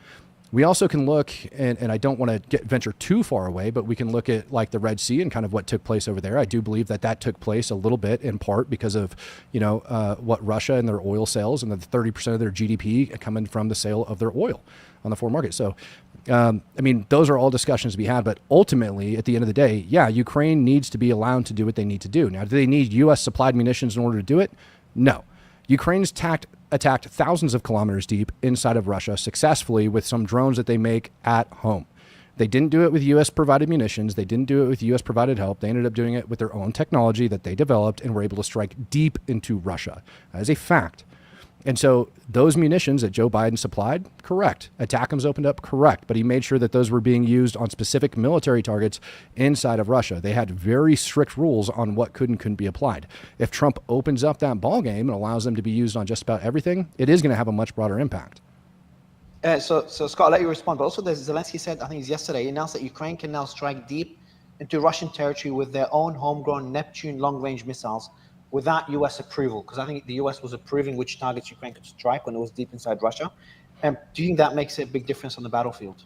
We also can look, and I don't want to venture too far away, but we can look at like the Red Sea and kind of what took place over there. I do believe that that took place a little bit in part because of, what Russia and their oil sales, and the 30% of their GDP coming from the sale of their oil on the foreign market. So, those are all discussions to be had, but ultimately, at the end of the day, yeah, Ukraine needs to be allowed to do what they need to do. Now, do they need U.S. supplied munitions in order to do it? No. Ukraine's attacked thousands of kilometers deep inside of Russia successfully with some drones that they make at home. They didn't do it with U.S. provided munitions. They didn't do it with U.S. provided help. They ended up doing it with their own technology that they developed and were able to strike deep into Russia. That is a fact. And so those munitions that Joe Biden supplied, correct. ATACMS opened up, correct. But he made sure that those were being used on specific military targets inside of Russia. They had very strict rules on what could and couldn't be applied. If Trump opens up that ballgame and allows them to be used on just about everything, it is going to have a much broader impact. So Scott, I'll let you respond. But also, Zelensky said, I think it was yesterday, he announced that Ukraine can now strike deep into Russian territory with their own homegrown Neptune long-range missiles without U.S. approval, because I think the U.S. was approving which targets Ukraine could strike when it was deep inside Russia. Do you think that makes a big difference on the battlefield?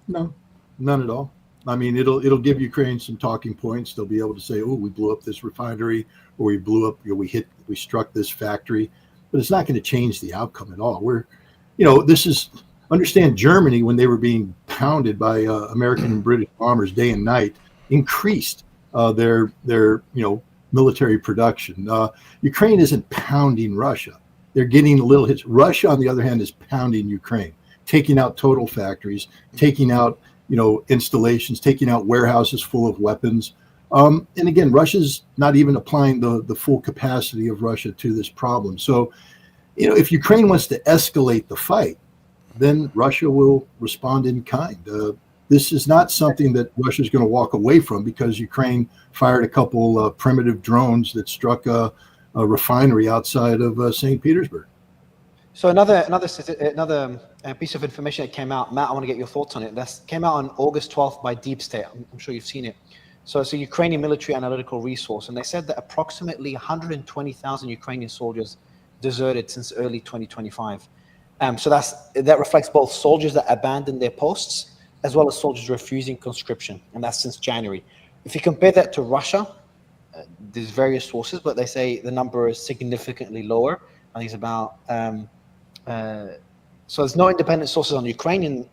No, none at all. I mean, it'll give Ukraine some talking points. They'll be able to say, "Oh, we blew up this refinery, or we blew up, we struck this factory," but it's not going to change the outcome at all. Understand Germany, when they were being pounded by American and British bombers day and night, increased their military production. Ukraine isn't pounding Russia. They're getting little hits. Russia, on the other hand, is pounding Ukraine, taking out total factories, taking out, installations, taking out warehouses full of weapons. And again, Russia's not even applying the full capacity of Russia to this problem. So, if Ukraine wants to escalate the fight, then Russia will respond in kind. This is not something that Russia is going to walk away from because Ukraine fired a couple primitive drones that struck a refinery outside of St. Petersburg. So another piece of information that came out, Matt, I want to get your thoughts on it. That came out on August 12th by Deep State. I'm sure you've seen it. So it's a Ukrainian military analytical resource, and they said that approximately 120,000 Ukrainian soldiers deserted since early 2025. So that reflects both soldiers that abandoned their posts as well as soldiers refusing conscription, and that's since January. If you compare that to Russia, there's various sources, but they say the number is significantly lower. I think it's about, so there's no independent sources on the Ukrainian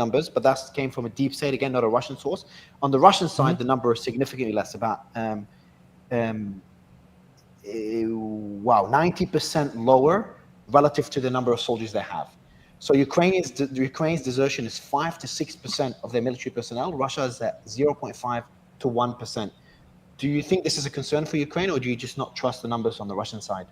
numbers, but that came from a Deep State, again, not a Russian source. On the Russian side, the number is significantly less, about 90% lower relative to the number of soldiers they have. So Ukraine's desertion is 5 to 6% of their military personnel. Russia is at 0.5 to 1%. Do you think this is a concern for Ukraine, or do you just not trust the numbers on the Russian side?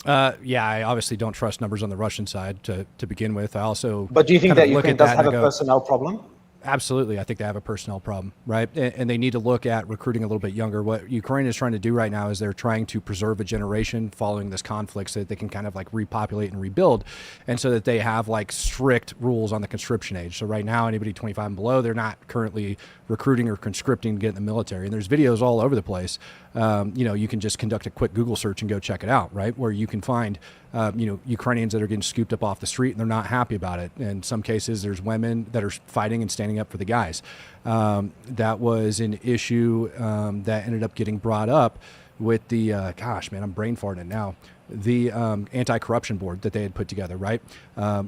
Yeah, I obviously don't trust numbers on the Russian side to begin with. I also, but do you think that Ukraine does have a personnel problem? Absolutely. I think they have a personnel problem, right? And they need to look at recruiting a little bit younger. What Ukraine is trying to do right now is they're trying to preserve a generation following this conflict so that they can kind of like repopulate and rebuild, and so that they have like strict rules on the conscription age. So right now, anybody 25 and below, they're not currently recruiting or conscripting to get in the military. And there's videos all over the place. You can just conduct a quick Google search and go check it out, right? Where you can find Ukrainians that are getting scooped up off the street and they're not happy about it. In some cases, there's women that are fighting and standing up for the guys. That was an issue that ended up getting brought up with the, I'm brain farting now, the anti-corruption board that they had put together, right?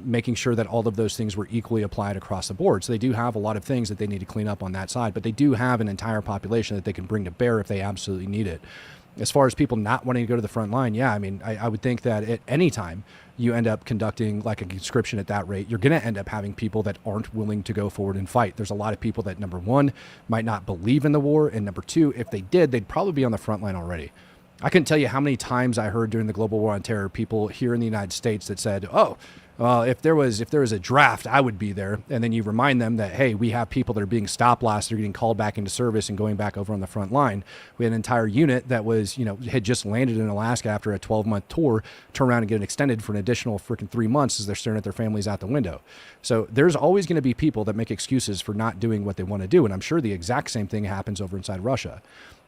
Making sure that all of those things were equally applied across the board. So they do have a lot of things that they need to clean up on that side, but they do have an entire population that they can bring to bear if they absolutely need it. As far as people not wanting to go to the front line, I would think that at any time you end up conducting like a conscription at that rate, you're going to end up having people that aren't willing to go forward and fight. There's a lot of people that, number one, might not believe in the war, and number two, if they did, they'd probably be on the front line already. I couldn't tell you how many times I heard during the global war on terror people here in the United States that said, oh, well, if there was a draft, I would be there. And then you remind them that, hey, we have people that are being stop lost, they're getting called back into service and going back over on the front line. We had an entire unit that was, had just landed in Alaska after a 12-month tour, turn around and get extended for an additional freaking 3 months as they're staring at their families out the window. So there's always going to be people that make excuses for not doing what they want to do. And I'm sure the exact same thing happens over inside Russia.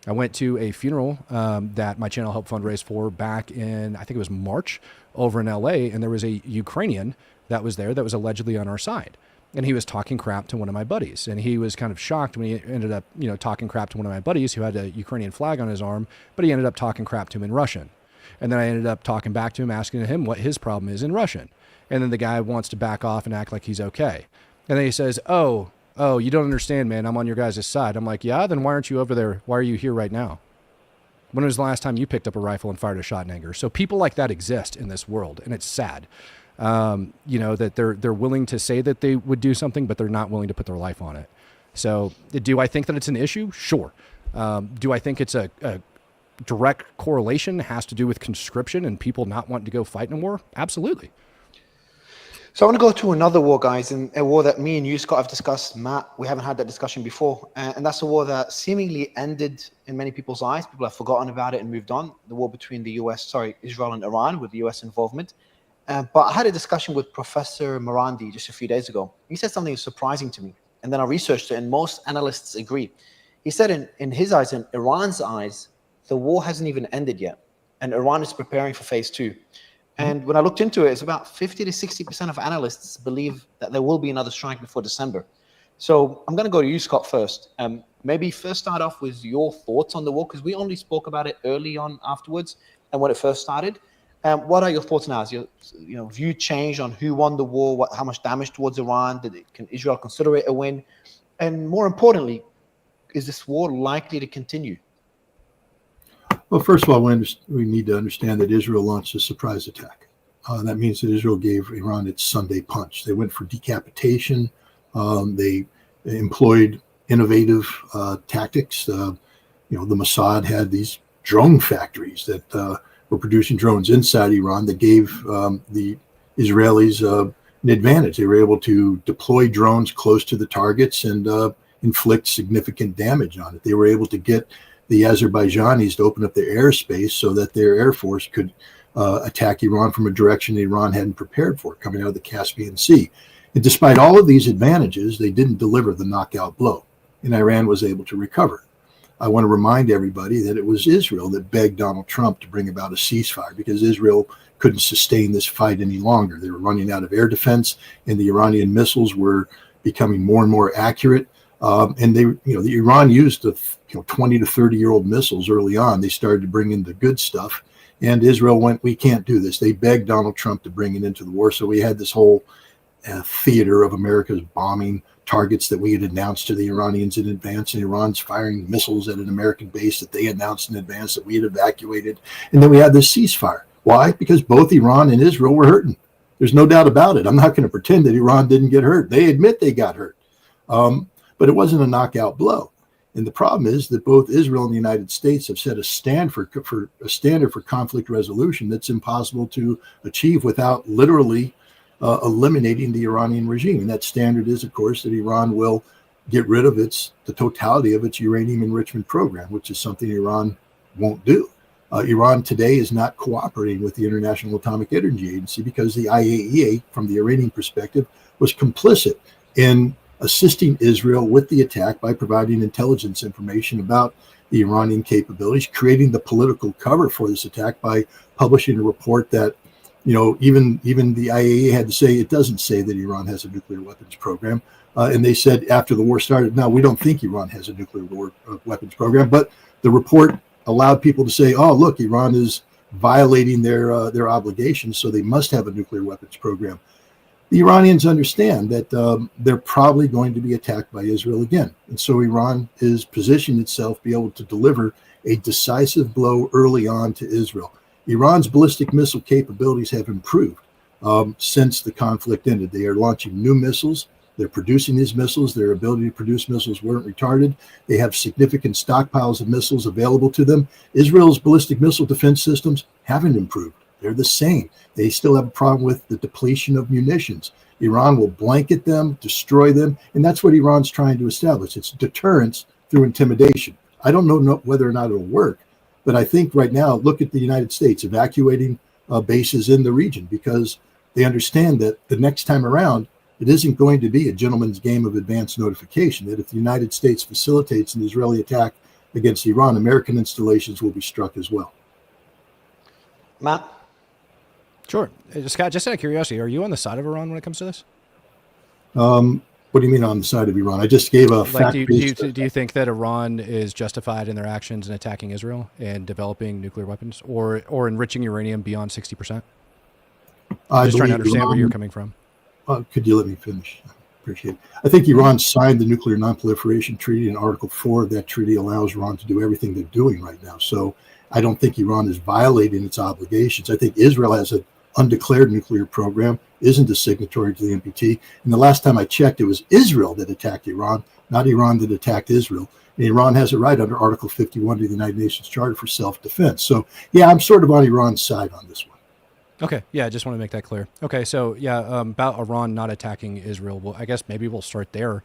I went to a funeral that my channel helped fundraise for back in, I think it was March, over in LA, and there was a Ukrainian that was there that was allegedly on our side. And he was talking crap to one of my buddies. And he was kind of shocked when he ended up, talking crap to one of my buddies who had a Ukrainian flag on his arm, but he ended up talking crap to him in Russian. And then I ended up talking back to him, asking him what his problem is in Russian. And then the guy wants to back off and act like he's okay. And then he says, oh, you don't understand, man. I'm on your guys' side. I'm like, yeah, then why aren't you over there? Why are you here right now? When was the last time you picked up a rifle and fired a shot in anger? So people like that exist in this world, and it's sad. That they're willing to say that they would do something, but they're not willing to put their life on it. So do I think that it's an issue? Sure. Do I think it's a direct correlation has to do with conscription and people not wanting to go fight in a war? Absolutely. So I want to go to another war, guys, and a war that me and you, Scott, have discussed. Matt, we haven't had that discussion before. And that's a war that seemingly ended in many people's eyes. People have forgotten about it and moved on. The war between Israel and Iran, with the US involvement. But I had a discussion with Professor Morandi just a few days ago. He said something surprising to me. And then I researched it, and most analysts agree. He said in his eyes, in Iran's eyes, the war hasn't even ended yet. And Iran is preparing for phase 2. And when I looked into it, it's about 50 to 60% of analysts believe that there will be another strike before December. So I'm going to go to you, Scott, first. Maybe first start off with your thoughts on the war, because we only spoke about it early on afterwards and when it first started. What are your thoughts now? Has your view changed on who won the war, how much damage towards Iran? Can Israel consider it a win? And more importantly, is this war likely to continue? Well, first of all, we need to understand that Israel launched a surprise attack. That means that Israel gave Iran its Sunday punch. They went for decapitation. They employed innovative tactics. The Mossad had these drone factories that were producing drones inside Iran that gave the Israelis an advantage. They were able to deploy drones close to the targets and inflict significant damage on it. They were able to get the Azerbaijanis to open up their airspace so that their air force could attack Iran from a direction that Iran hadn't prepared for, coming out of the Caspian Sea. And despite all of these advantages, they didn't deliver the knockout blow, and Iran was able to recover. I want to remind everybody that it was Israel that begged Donald Trump to bring about a ceasefire because Israel couldn't sustain this fight any longer. They were running out of air defense, and the Iranian missiles were becoming more and more accurate. And Iran used the 20 to 30-year-old missiles early on. They started to bring in the good stuff, and Israel went, we can't do this. They begged Donald Trump to bring it into the war. So we had this whole theater of America's bombing targets that we had announced to the Iranians in advance, and Iran's firing missiles at an American base that they announced in advance that we had evacuated. And then we had this ceasefire. Why? Because both Iran and Israel were hurting. There's no doubt about it. I'm not going to pretend that Iran didn't get hurt. They admit they got hurt. But it wasn't a knockout blow. And the problem is that both Israel and the United States have set a standard for conflict resolution that's impossible to achieve without literally eliminating the Iranian regime. And that standard is, of course, that Iran will get rid of the totality of its uranium enrichment program, which is something Iran won't do. Iran today is not cooperating with the International Atomic Energy Agency because the IAEA, from the Iranian perspective, was complicit in assisting Israel with the attack by providing intelligence information about the Iranian capabilities, creating the political cover for this attack by publishing a report that Even the IAEA had to say it doesn't say that Iran has a nuclear weapons program. And they said after the war started, no, we don't think Iran has a nuclear weapons program. But the report allowed people to say, oh, look, Iran is violating their obligations, so they must have a nuclear weapons program. The Iranians understand that they're probably going to be attacked by Israel again. And so Iran is positioning itself to be able to deliver a decisive blow early on to Israel. Iran's ballistic missile capabilities have improved since the conflict ended. They are launching new missiles. They're producing these missiles. Their ability to produce missiles weren't retarded. They have significant stockpiles of missiles available to them. Israel's ballistic missile defense systems haven't improved. They're the same. They still have a problem with the depletion of munitions. Iran will blanket them, destroy them, and that's what Iran's trying to establish. It's deterrence through intimidation. I don't know whether or not it'll work, but I think right now, look at the United States evacuating bases in the region because they understand that the next time around, it isn't going to be a gentleman's game of advance notification, that if the United States facilitates an Israeli attack against Iran, American installations will be struck as well. Matt? Sure. Scott, just out of curiosity, are you on the side of Iran when it comes to this? What do you mean on the side of Iran? I just gave a fact. Do you think that Iran is justified in their actions in attacking Israel and developing nuclear weapons or enriching uranium beyond 60%? I'm just trying to understand where you're coming from. Could you let me finish? I appreciate it. I think Iran signed the Nuclear Non-Proliferation Treaty, and Article 4 of that treaty allows Iran to do everything they're doing right now. So I don't think Iran is violating its obligations. I think Israel has an undeclared nuclear program, isn't a signatory to the NPT. And the last time I checked, it was Israel that attacked Iran, not Iran that attacked Israel. And Iran has a right under Article 51 of the United Nations Charter for self-defense. So, yeah, I'm sort of on Iran's side on this one. Okay. Yeah, I just want to make that clear. Okay, so yeah, about Iran not attacking Israel, well, I guess maybe we'll start there.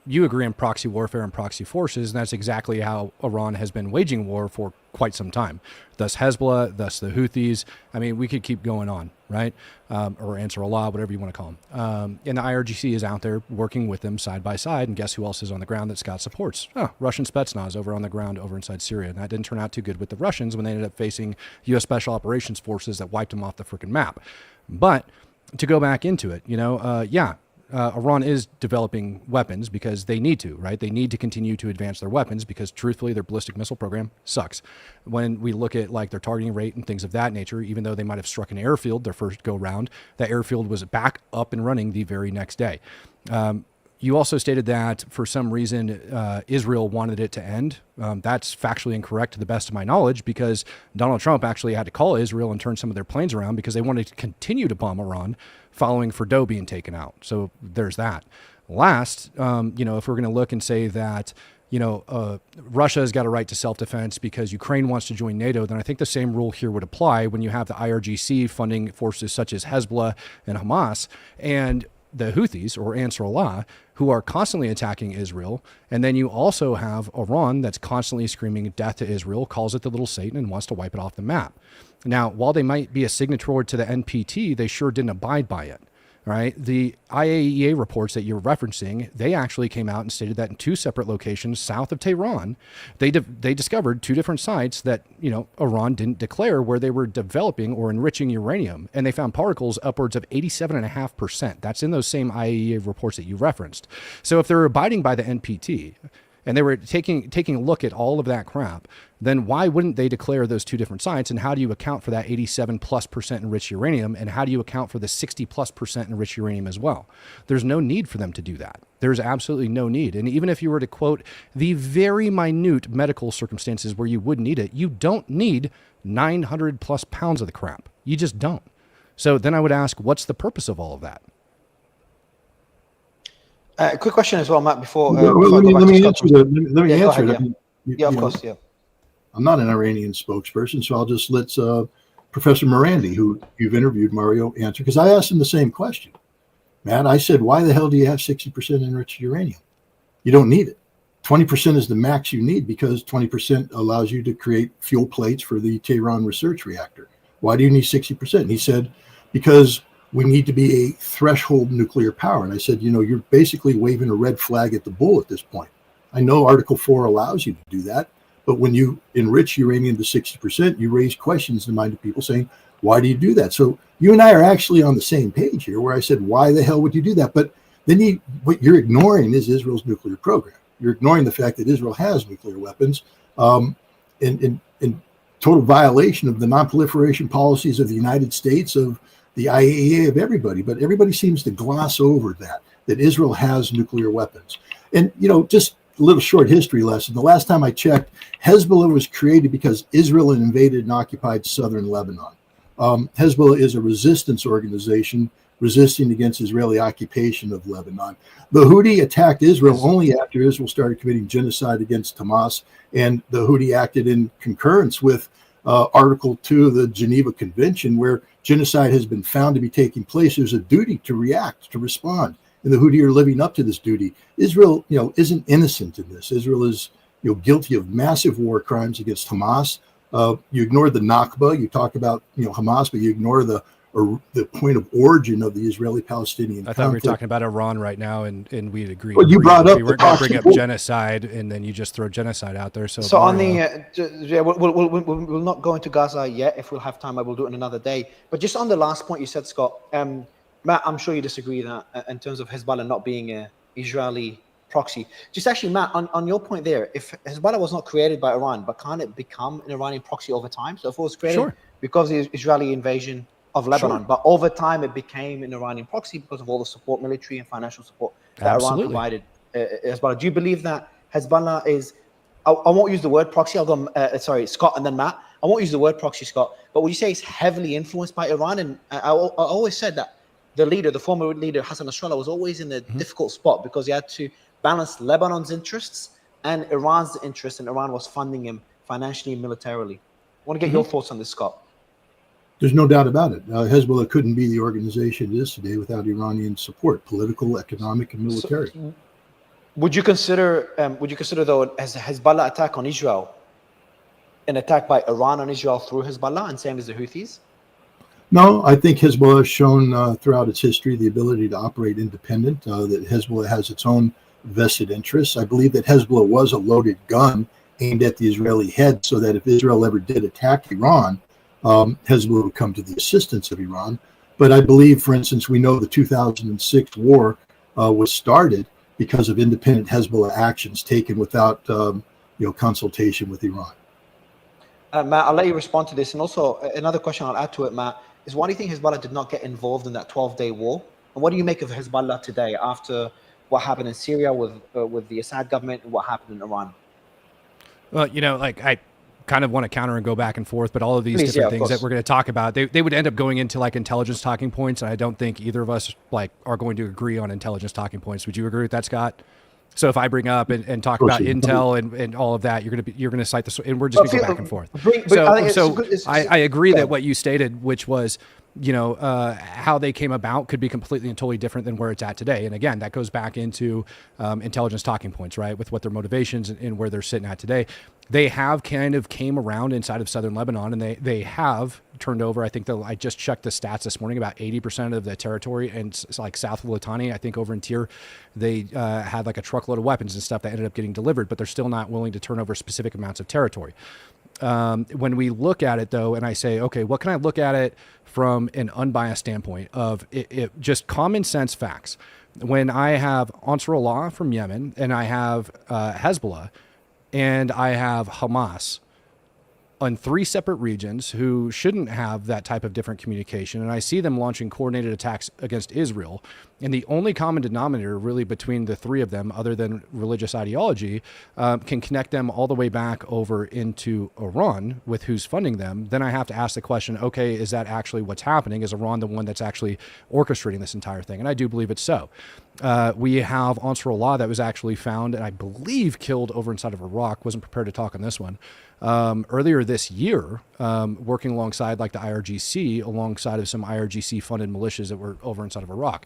You agree on proxy warfare and proxy forces, and that's exactly how Iran has been waging war for quite some time. Thus Hezbollah, thus the Houthis. I mean, we could keep going on, right? Or Ansar Allah, whatever you want to call them. And the IRGC is out there working with them side by side, and guess who else is on the ground that Scott supports? Oh, Russian Spetsnaz over on the ground over inside Syria. And that didn't turn out too good with the Russians when they ended up facing U.S. Special Operations Forces that wiped them off the freaking map. But to go back into it, Iran is developing weapons because they need to, right? They need to continue to advance their weapons because truthfully, their ballistic missile program sucks. When we look at like their targeting rate and things of that nature, even though they might have struck an airfield their first go round, that airfield was back up and running the very next day. You also stated that for some reason, Israel wanted it to end. That's factually incorrect to the best of my knowledge because Donald Trump actually had to call Israel and turn some of their planes around because they wanted to continue to bomb Iran following Fordo being taken out. So there's that. Last, if we're going to look and say that, Russia has got a right to self-defense because Ukraine wants to join NATO, then I think the same rule here would apply when you have the IRGC funding forces such as Hezbollah and Hamas and the Houthis or Ansar Allah, who are constantly attacking Israel. And then you also have Iran that's constantly screaming death to Israel, calls it the little Satan, and wants to wipe it off the map. Now, while they might be a signatory to the NPT, they sure didn't abide by it. Right? The IAEA reports that you're referencing, they actually came out and stated that in two separate locations south of Tehran, they discovered two different sites that, Iran didn't declare where they were developing or enriching uranium. And they found particles upwards of 87.5%. That's in those same IAEA reports that you referenced. So if they're abiding by the NPT, and they were taking a look at all of that crap, then why wouldn't they declare those two different sites? And how do you account for that 87+% enriched uranium? And how do you account for the 60+% enriched uranium as well? There's no need for them to do that. There's absolutely no need. And even if you were to quote the very minute medical circumstances where you would need it, you don't need 900+ pounds of the crap. You just don't. So then I would ask, what's the purpose of all of that? Quick question as well, Matt, before let me answer it. Yeah, of course, yeah. I'm not an Iranian spokesperson, so I'll just let Professor Morandi, who you've interviewed, Mario, answer, because I asked him the same question. Matt, I said, why the hell do you have 60% enriched uranium? You don't need it. 20% is the max you need because 20% allows you to create fuel plates for the Tehran research reactor. Why do you need 60%? And he said, because we need to be a threshold nuclear power. And I said, you're basically waving a red flag at the bull at this point. I know Article 4 allows you to do that, but when you enrich uranium to 60%, you raise questions in the mind of people saying, Why do you do that? So you and I are actually on the same page here, where I said, why the hell would you do that? But then what you're ignoring is Israel's nuclear program. You're ignoring the fact that Israel has nuclear weapons, in total violation of the non-proliferation policies of the United States, of the IAEA, of everybody. But everybody seems to gloss over that Israel has nuclear weapons. And, just a little short history lesson. The last time I checked, Hezbollah was created because Israel invaded and occupied southern Lebanon. Hezbollah is a resistance organization resisting against Israeli occupation of Lebanon. The Houthi attacked Israel only after Israel started committing genocide against Hamas, and the Houthi acted in concurrence with Article 2 of the Geneva Convention, where genocide has been found to be taking place. There's a duty to react, to respond, and the Houthi are living up to this duty. Israel, isn't innocent in this. Israel is, guilty of massive war crimes against Hamas. You ignore the Nakba. You talk about, Hamas, but you ignore the point of origin of the Israeli-Palestinian conflict. I thought we were talking about Iran right now, and we'd agree. Well, you brought up we weren't going to bring up genocide, and then you just throw genocide out there. So on we'll not go into Gaza yet. If we'll have time, I will do it another day. But just on the last point you said, Scott, Matt, I'm sure you disagree that in terms of Hezbollah not being an Israeli proxy. Just actually, Matt, on your point there, if Hezbollah was not created by Iran, but can't it become an Iranian proxy over time? So if it was created because of the Israeli invasion of Lebanon, but over time it became an Iranian proxy because of all the support, military and financial support that Iran provided Hezbollah. Do you believe that Hezbollah is, I won't use the word proxy, I'll go, Scott and then Matt. I won't use the word proxy, Scott, but would you say it's heavily influenced by Iran? And I always said that the former leader, Hassan Nasrallah, was always in a difficult spot because he had to balance Lebanon's interests and Iran's interests, and Iran was funding him financially and militarily. I want to get your thoughts on this, Scott. There's no doubt about it. Hezbollah couldn't be the organization it is today without Iranian support, political, economic, and military. So, would you consider though, as a Hezbollah attack on Israel, an attack by Iran on Israel through Hezbollah, and same as the Houthis? No, I think Hezbollah has shown throughout its history the ability to operate independent, that Hezbollah has its own vested interests. I believe that Hezbollah was a loaded gun aimed at the Israeli head, so that if Israel ever did attack Iran, Hezbollah would come to the assistance of Iran. But I believe, for instance, we know the 2006 war was started because of independent Hezbollah actions taken without consultation with Iran. Matt, I'll let you respond to this. And also another question I'll add to it, Matt, is why do you think Hezbollah did not get involved in that 12-day war? And what do you make of Hezbollah today after what happened in Syria with the Assad government and what happened in Iran? Well, I kind of want to counter and go back and forth, but all of these different things that we're going to talk about, they would end up going into like intelligence talking points. And I don't think either of us are going to agree on intelligence talking points. Would you agree with that, Scott? So if I bring up and talk about intel and all of that, you're going to cite this, and we're just going to go back and forth. I agree that what you stated, which was, how they came about could be completely and totally different than where it's at today. And again, that goes back into intelligence talking points, right? With what their motivations and where they're sitting at today. They have kind of came around inside of southern Lebanon, and they have turned over. I think I just checked the stats this morning, about 80% of the territory, and it's like south of Litani, I think over in Tyre, they had like a truckload of weapons and stuff that ended up getting delivered, but they're still not willing to turn over specific amounts of territory. When we look at it though, and I say, okay, what can I look at it from an unbiased standpoint of it just common sense facts? When I have Ansarullah from Yemen, and I have Hezbollah, and I have Hamas on 3 separate regions who shouldn't have that type of different communication, and I see them launching coordinated attacks against Israel, and the only common denominator really between the 3 of them, other than religious ideology, can connect them all the way back over into Iran with who's funding them, then I have to ask the question, okay, is that actually what's happening? Is Iran the one that's actually orchestrating this entire thing? And I do believe it's so. We have Ansarullah that was actually found and I believe killed over inside of Iraq. Wasn't prepared to talk on this one. Earlier this year, working alongside like the IRGC, alongside of some IRGC funded militias that were over inside of Iraq.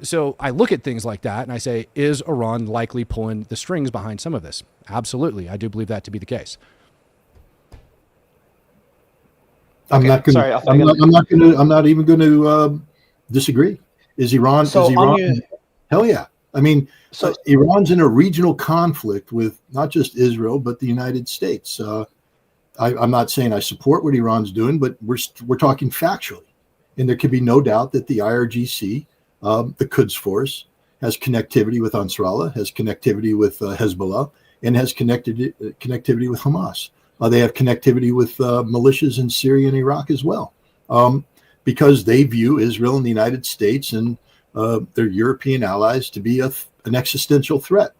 So I look at things like that and I say, is Iran likely pulling the strings behind some of this? Absolutely. I do believe that to be the case. I'm not even going to disagree. Is Iran? Hell yeah. I mean, Iran's in a regional conflict with not just Israel, but the United States. I'm not saying I support what Iran's doing, but we're talking factually. And there can be no doubt that the IRGC, the Quds Force, has connectivity with Ansarallah, has connectivity with Hezbollah, and has connectivity with Hamas. They have connectivity with militias in Syria and Iraq as well, because they view Israel and the United States and their European allies to be an existential threat.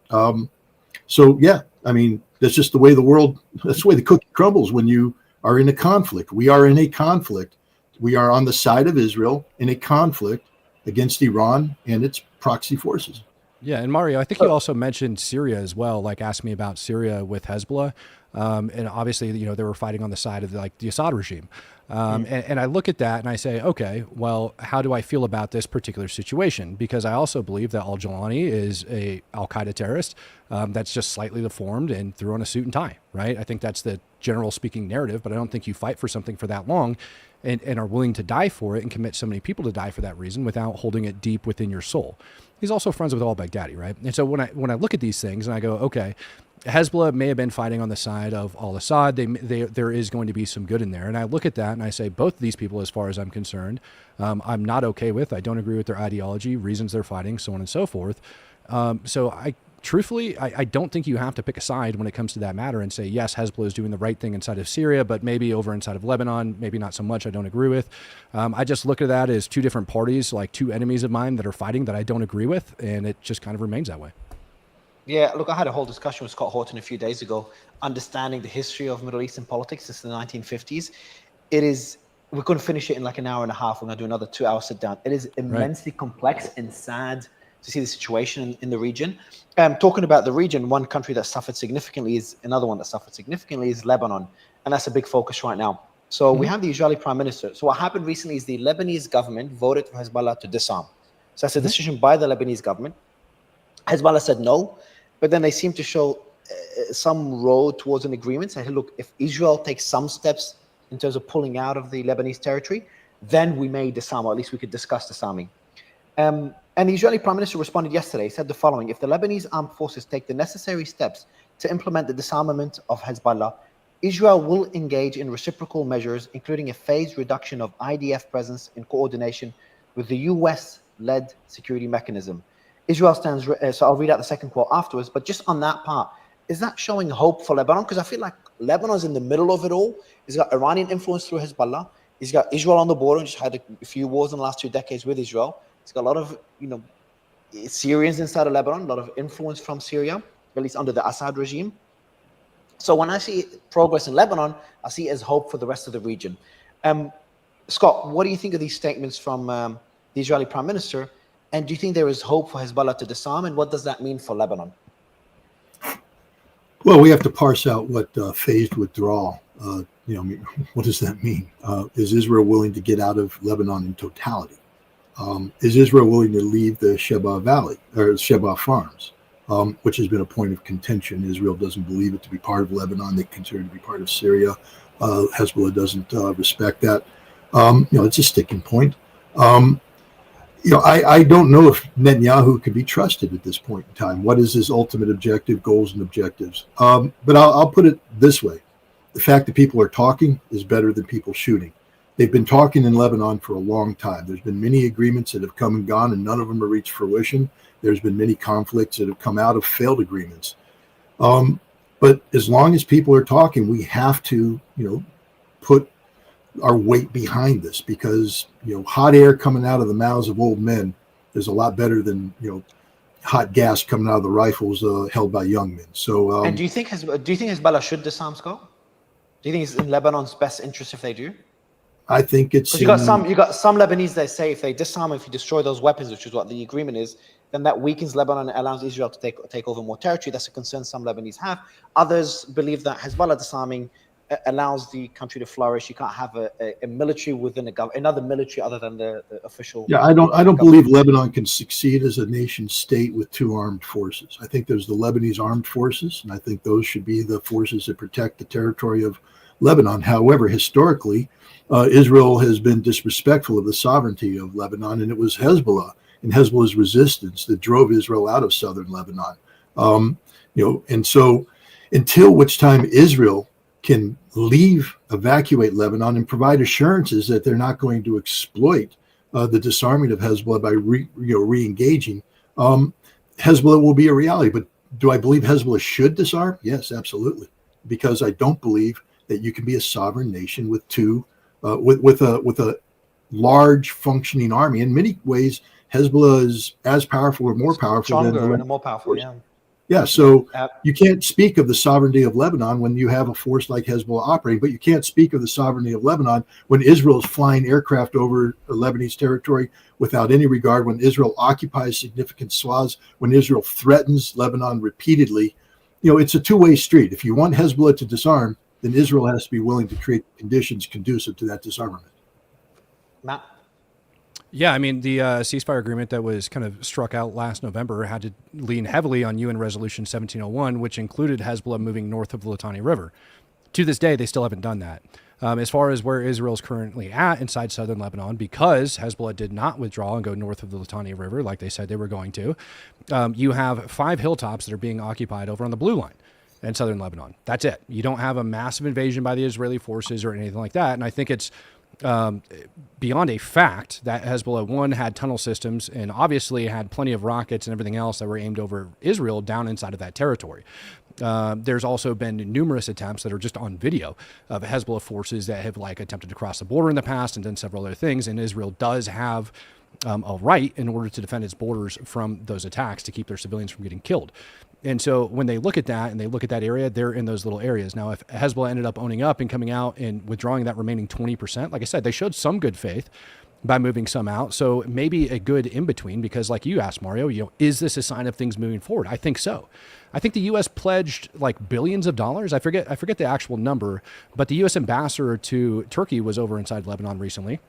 So, yeah, I mean, that's just the way that's the way the cookie crumbles when you are in a conflict. We are in a conflict. We are on the side of Israel in a conflict against Iran and its proxy forces. Yeah, and Mario, I think you also mentioned Syria as well, like asked me about Syria with Hezbollah. And obviously, they were fighting on the side of the Assad regime. And I look at that and I say, okay, well, how do I feel about this particular situation? Because I also believe that al-Jawlani is a al-Qaeda terrorist that's just slightly deformed and threw on a suit and tie, right? I think that's the general speaking narrative, but I don't think you fight for something for that long and are willing to die for it and commit so many people to die for that reason without holding it deep within your soul. He's also friends with al-Baghdadi, right? And so when I look at these things and I go, okay, Hezbollah may have been fighting on the side of al-Assad. There is going to be some good in there. And I look at that and I say, both of these people, as far as I'm concerned, I'm not okay with. I don't agree with their ideology, reasons they're fighting, so on and so forth. So I don't think you have to pick a side when it comes to that matter and say, yes, Hezbollah is doing the right thing inside of Syria, but maybe over inside of Lebanon, maybe not so much. I don't agree with. I just look at that as two different parties, like two enemies of mine that are fighting that I don't agree with. And it just kind of remains that way. Yeah, look, I had a whole discussion with Scott Horton a few days ago, understanding the history of Middle Eastern politics since the 1950s. We're going to finish it in like an hour and a half. We're going to do another 2-hour sit down. It is immensely complex and sad to see the situation in the region. Talking about the region, one country that suffered significantly is Lebanon. And that's a big focus right now. So we have the Israeli prime minister. So what happened recently is the Lebanese government voted for Hezbollah to disarm. So that's a decision by the Lebanese government. Hezbollah said no, but then they seem to show some road towards an agreement. Say, hey, look, if Israel takes some steps in terms of pulling out of the Lebanese territory, then we may disarm, or at least we could discuss disarming. And the Israeli prime minister responded yesterday. He said the following: if the Lebanese armed forces take the necessary steps to implement the disarmament of Hezbollah, Israel will engage in reciprocal measures, including a phased reduction of IDF presence in coordination with the US-led security mechanism. Israel stands, so I'll read out the second quote afterwards, but just on that part, is that showing hope for Lebanon? Because I feel like Lebanon's in the middle of it all. He's got Iranian influence through Hezbollah. He's got Israel on the border and just had a few wars in the last 2 decades with Israel. He's got a lot of, Syrians inside of Lebanon, a lot of influence from Syria, at least under the Assad regime. So when I see progress in Lebanon, I see it as hope for the rest of the region. Scott, what do you think of these statements from the Israeli prime minister? And do you think there is hope for Hezbollah to disarm? And what does that mean for Lebanon? Well, we have to parse out what phased withdrawal, what does that mean? Is Israel willing to get out of Lebanon in totality? Is Israel willing to leave the Sheba Valley or Sheba Farms, which has been a point of contention? Israel doesn't believe it to be part of Lebanon. They consider it to be part of Syria. Hezbollah doesn't respect that. It's a sticking point. I don't know if Netanyahu can be trusted at this point in time. What is his ultimate objective, goals and objectives? But I'll put it this way. The fact that people are talking is better than people shooting. They've been talking in Lebanon for a long time. There's been many agreements that have come and gone, and none of them have reached fruition. There's been many conflicts that have come out of failed agreements. But as long as people are talking, we have to, put our weight behind this, because hot air coming out of the mouths of old men is a lot better than hot gas coming out of the rifles held by young men. So and do you think Hezbollah should disarm, Scott? Do you think it's in Lebanon's best interest if they do? I think it's you got some Lebanese that say if they disarm, if you destroy those weapons, which is what the agreement is, then that weakens Lebanon and allows Israel to take over more territory. That's a concern some Lebanese have. Others believe that Hezbollah disarming allows the country to flourish. You can't have a military within another military other than the official. Yeah, I don't believe Lebanon can succeed as a nation state with 2 armed forces. I think there's the Lebanese armed forces, and I think those should be the forces that protect the territory of Lebanon. However, historically, Israel has been disrespectful of the sovereignty of Lebanon, and it was Hezbollah and Hezbollah's resistance that drove Israel out of southern Lebanon. And so until which time Israel can evacuate Lebanon, and provide assurances that they're not going to exploit the disarming of Hezbollah by re-engaging, Hezbollah will be a reality. But do I believe Hezbollah should disarm? Yes, absolutely, because I don't believe that you can be a sovereign nation with with a large functioning army. In many ways, Hezbollah is as powerful or more powerful stronger than the and more powerful. Yeah. Yeah, so you can't speak of the sovereignty of Lebanon when you have a force like Hezbollah operating, but you can't speak of the sovereignty of Lebanon when Israel is flying aircraft over Lebanese territory without any regard, when Israel occupies significant swaths, when Israel threatens Lebanon repeatedly. It's a two-way street. If you want Hezbollah to disarm, then Israel has to be willing to create conditions conducive to that disarmament. Matt? Yeah, I mean, the ceasefire agreement that was kind of struck out last November had to lean heavily on UN Resolution 1701, which included Hezbollah moving north of the Litani River. To this day, they still haven't done that. As far as where Israel's currently at inside southern Lebanon, because Hezbollah did not withdraw and go north of the Litani River like they said they were going to, you have 5 hilltops that are being occupied over on the blue line in southern Lebanon. That's it. You don't have a massive invasion by the Israeli forces or anything like that. And I think it's beyond a fact that Hezbollah, one, had tunnel systems and obviously had plenty of rockets and everything else that were aimed over Israel down inside of that territory. There's also been numerous attempts that are just on video of Hezbollah forces that have attempted to cross the border in the past and done several other things. And Israel does have a right in order to defend its borders from those attacks to keep their civilians from getting killed. And so when they look at that and they look at that area, they're in those little areas. Now, if Hezbollah ended up owning up and coming out and withdrawing that remaining 20%, like I said, they showed some good faith by moving some out. So maybe a good in between, because like you asked, Mario, is this a sign of things moving forward? I think so. I think the U.S. pledged billions of dollars. I forget the actual number, but the U.S. ambassador to Turkey was over inside Lebanon recently.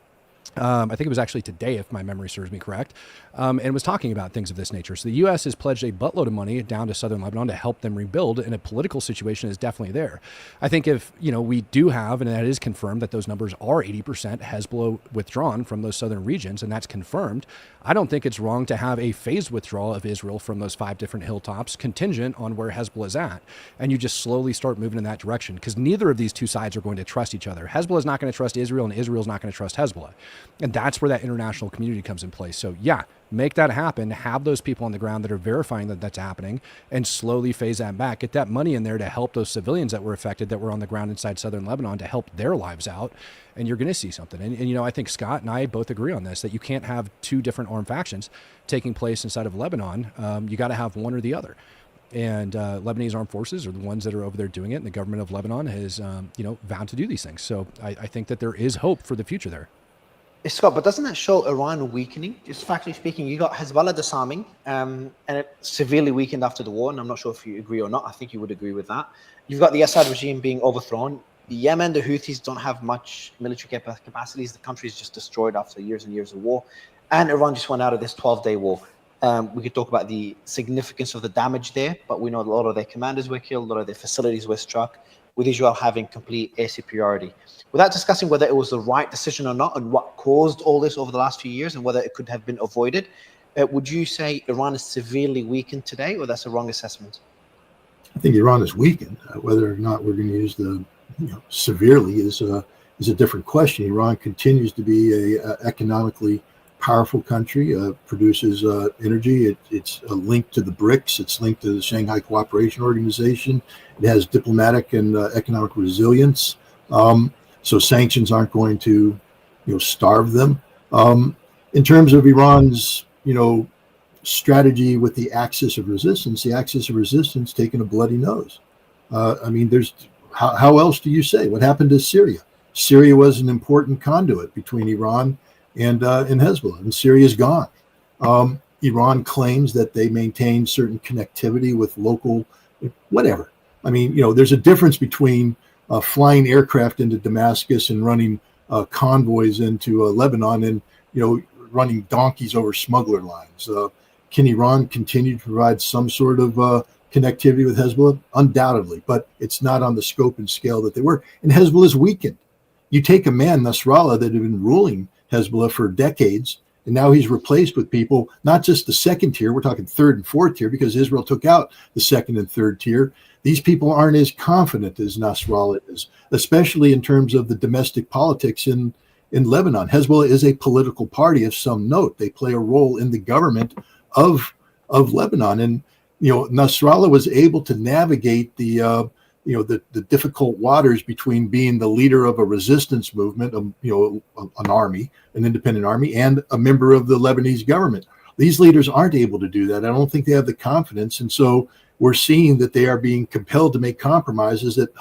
I think it was actually today, if my memory serves me correct, and was talking about things of this nature. So the U.S. has pledged a buttload of money down to southern Lebanon to help them rebuild, and a political situation is definitely there. I think if, we do have, and that is confirmed, that those numbers are 80% Hezbollah withdrawn from those southern regions, and that's confirmed, I don't think it's wrong to have a phased withdrawal of Israel from those 5 different hilltops contingent on where Hezbollah is at. And you just slowly start moving in that direction, because neither of these two sides are going to trust each other. Hezbollah is not going to trust Israel, and Israel is not going to trust Hezbollah. And that's where that international community comes in place. So yeah, make that happen, have those people on the ground that are verifying that that's happening, and slowly phase that back. Get that money in there to help those civilians that were affected, that were on the ground inside southern Lebanon, to help their lives out. And you're going to see something. And I think Scott and I both agree on this, that you can't have 2 different armed factions taking place inside of Lebanon. You got to have one or the other. And Lebanese armed forces are the ones that are over there doing it. And the government of Lebanon has, vowed to do these things. So I think that there is hope for the future there. Scott, but doesn't that show Iran weakening? Just factually speaking, you got Hezbollah disarming, and it severely weakened after the war, and I'm not sure if you agree or not. I think you would agree with that. You've got the Assad regime being overthrown. Yemen, the Houthis don't have much military capacities. The country is just destroyed after years and years of war. And Iran just went out of this 12-day war. We could talk about the significance of the damage there, but we know a lot of their commanders were killed, a lot of their facilities were struck, with Israel having complete air superiority. Without discussing whether it was the right decision or not, and what caused all this over the last few years, and whether it could have been avoided, would you say Iran is severely weakened today, or that's a wrong assessment? I think Iran is weakened. Whether or not we're going to use the severely is a different question. Iran continues to be a economically powerful country, produces energy. It's linked to the BRICS. It's linked to the Shanghai Cooperation Organization. It has diplomatic and economic resilience. So sanctions aren't going to, starve them. In terms of Iran's, strategy with the axis of resistance taking a bloody nose. There's how else do you say? What happened to Syria? Syria was an important conduit between Iran and Hezbollah, and Syria's gone. Iran claims that they maintain certain connectivity with local, whatever. There's a difference between flying aircraft into Damascus and running convoys into Lebanon and, running donkeys over smuggler lines. Can Iran continue to provide some sort of connectivity with Hezbollah? Undoubtedly, but it's not on the scope and scale that they were. And Hezbollah is weakened. You take a man, Nasrallah, that had been ruling Hezbollah for decades, And now he's replaced with people, not just the second tier, we're talking third and fourth tier, because Israel took out the second and third tier. These people aren't as confident as Nasrallah is, especially in terms of the domestic politics in Lebanon. Hezbollah is a political party of some note. They play a role in the government of Lebanon. And, Nasrallah was able to navigate the difficult waters between being the leader of a resistance movement, an army, an independent army, and a member of the Lebanese government. These leaders aren't able to do that. I don't think they have the confidence. And so we're seeing that they are being compelled to make compromises that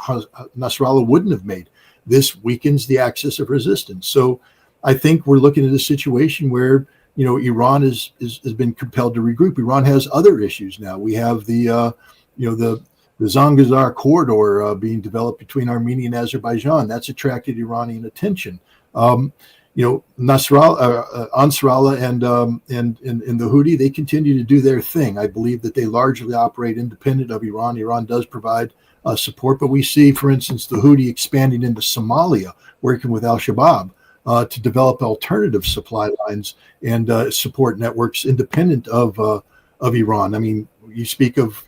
Nasrallah wouldn't have made. This weakens the axis of resistance. So I think we're looking at a situation where, Iran has been compelled to regroup. Iran has other issues now. We have the Zangezur corridor being developed between Armenia and Azerbaijan. That's attracted Iranian attention. Ansarallah and the Houthi, they continue to do their thing. I believe that they largely operate independent of Iran. Iran does provide support, but we see, for instance, the Houthi expanding into Somalia, working with al-Shabaab to develop alternative supply lines and support networks independent of Iran. I mean, you speak of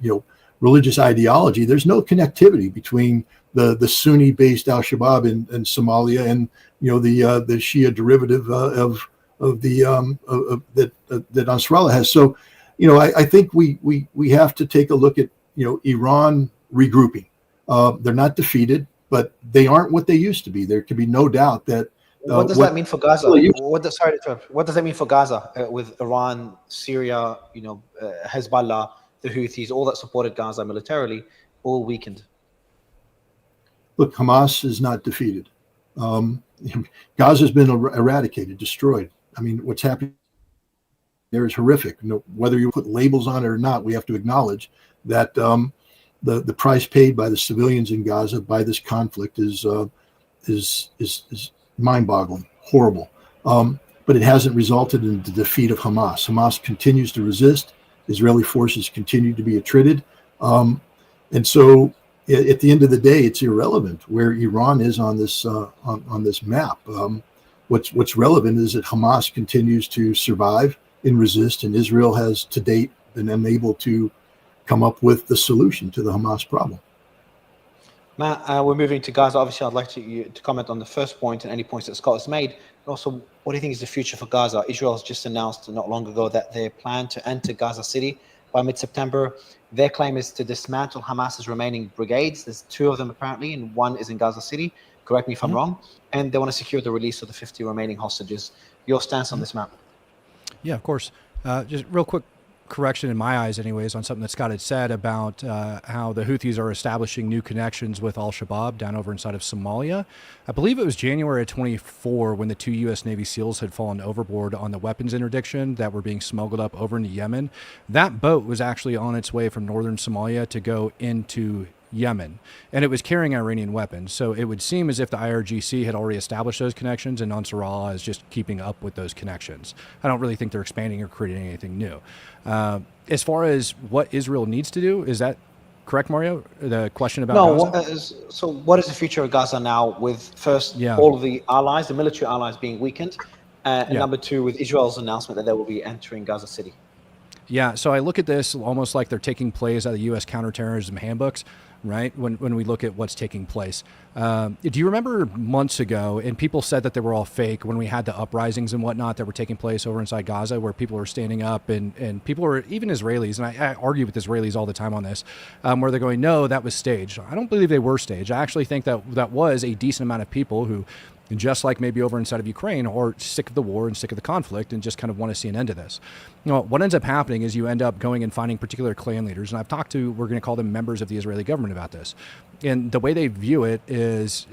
religious ideology. There's no connectivity between the Sunni-based al-Shabaab in Somalia and the Shia derivative that Nasrallah has. So, I think we have to take a look at Iran regrouping. They're not defeated, but they aren't what they used to be. There can be no doubt that. What does that mean for Gaza? What does that mean for Gaza with Iran, Syria, Hezbollah, the Houthis, all that supported Gaza militarily, all weakened? Look, Hamas is not defeated. Gaza's been eradicated, destroyed. I mean, what's happening there is horrific. Whether you put labels on it or not, we have to acknowledge that the price paid by the civilians in Gaza by this conflict is mind-boggling, horrible. But it hasn't resulted in the defeat of Hamas. Hamas continues to resist. Israeli forces continue to be attrited. And so at the end of the day, it's irrelevant where Iran is on this map. What's relevant is that Hamas continues to survive and resist, and Israel has to date been unable to come up with the solution to the Hamas problem. Matt, we're moving to Gaza. Obviously, I'd like you to comment on the first point and any points that Scott has made. But also, what do you think is the future for Gaza? Israel has just announced not long ago that they plan to enter Gaza City by mid-September. Their claim is to dismantle Hamas's remaining brigades. There's 2 of them apparently, and 1 is in Gaza City. Correct me if I'm wrong. And they want to secure the release of the 50 remaining hostages. Your stance on this, Matt? Yeah, of course. Just real quick correction in my eyes anyways on something that Scott had said about how the Houthis are establishing new connections with al-Shabaab down over inside of Somalia. I believe it was January of 24 when the 2 U.S. Navy SEALs had fallen overboard on the weapons interdiction that were being smuggled up over into Yemen. That boat was actually on its way from northern Somalia to go into Yemen, and it was carrying Iranian weapons. So it would seem as if the IRGC had already established those connections, and Nasrallah is just keeping up with those connections. I don't really think they're expanding or creating anything new. As far as what Israel needs to do, is that correct, Mario? The question about Gaza? So what is the future of Gaza now with first all of the allies, the military allies being weakened, and number 2 with Israel's announcement that they will be entering Gaza City? Yeah, so I look at this almost like they're taking plays out of the U.S. counterterrorism handbooks, right? When we look at what's taking place. Do you remember months ago, and people said that they were all fake when we had the uprisings and whatnot that were taking place over inside Gaza, where people were standing up and people were, even Israelis, and I argue with Israelis all the time on this, where they're going, no, that was staged. I don't believe they were staged. I actually think that was a decent amount of people who, just like maybe over inside of Ukraine, are sick of the war and sick of the conflict and just kind of want to see an end to this. What ends up happening is you end up going and finding particular clan leaders, and I've talked to, we're going to call them members of the Israeli government about this. And the way they view it is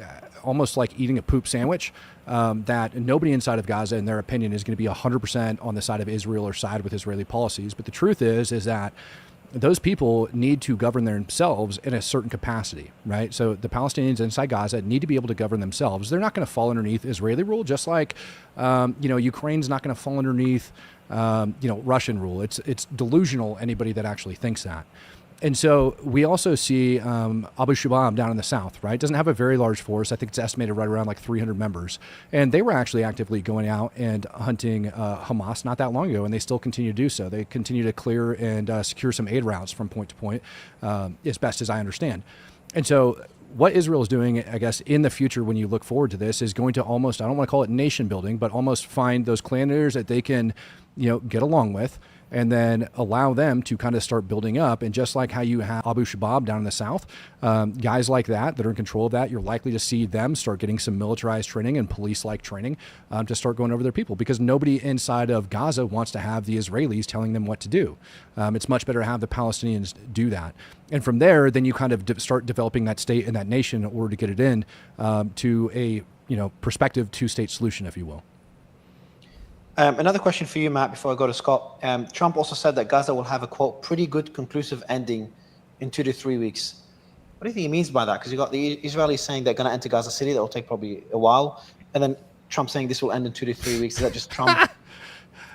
almost like eating a poop sandwich, that nobody inside of Gaza, in their opinion, is going to be 100% on the side of Israel or side with Israeli policies. But the truth is that those people need to govern themselves in a certain capacity, right? So the Palestinians inside Gaza need to be able to govern themselves. They're not going to fall underneath Israeli rule, just like, Ukraine's not going to fall underneath, Russian rule. It's delusional, anybody that actually thinks that. And so we also see Abu Shubab down in the south, right? Doesn't have a very large force. I think it's estimated right around like 300 members. And they were actually actively going out and hunting Hamas not that long ago, and they still continue to do so. They continue to clear and secure some aid routes from point to point, as best as I understand. And so what Israel is doing, I guess, in the future when you look forward to this is going to almost, I don't want to call it nation building, but almost find those clan leaders that they can, get along with, and then allow them to kind of start building up. And just like how you have Abu Shubab down in the south, guys like that are in control of that, you're likely to see them start getting some militarized training and police-like training to start going over their people, because nobody inside of Gaza wants to have the Israelis telling them what to do. It's much better to have the Palestinians do that. And from there, then you kind of start developing that state and that nation in order to get it in to a prospective two-state solution, if you will. Another question for you, Matt, before I go to Scott. Trump also said that Gaza will have a, quote, pretty good conclusive ending in 2 to 3 weeks. What do you think he means by that? Because you've got the Israelis saying they're going to enter Gaza City. That will take probably a while. And then Trump saying this will end in 2 to 3 weeks. Is that just Trump?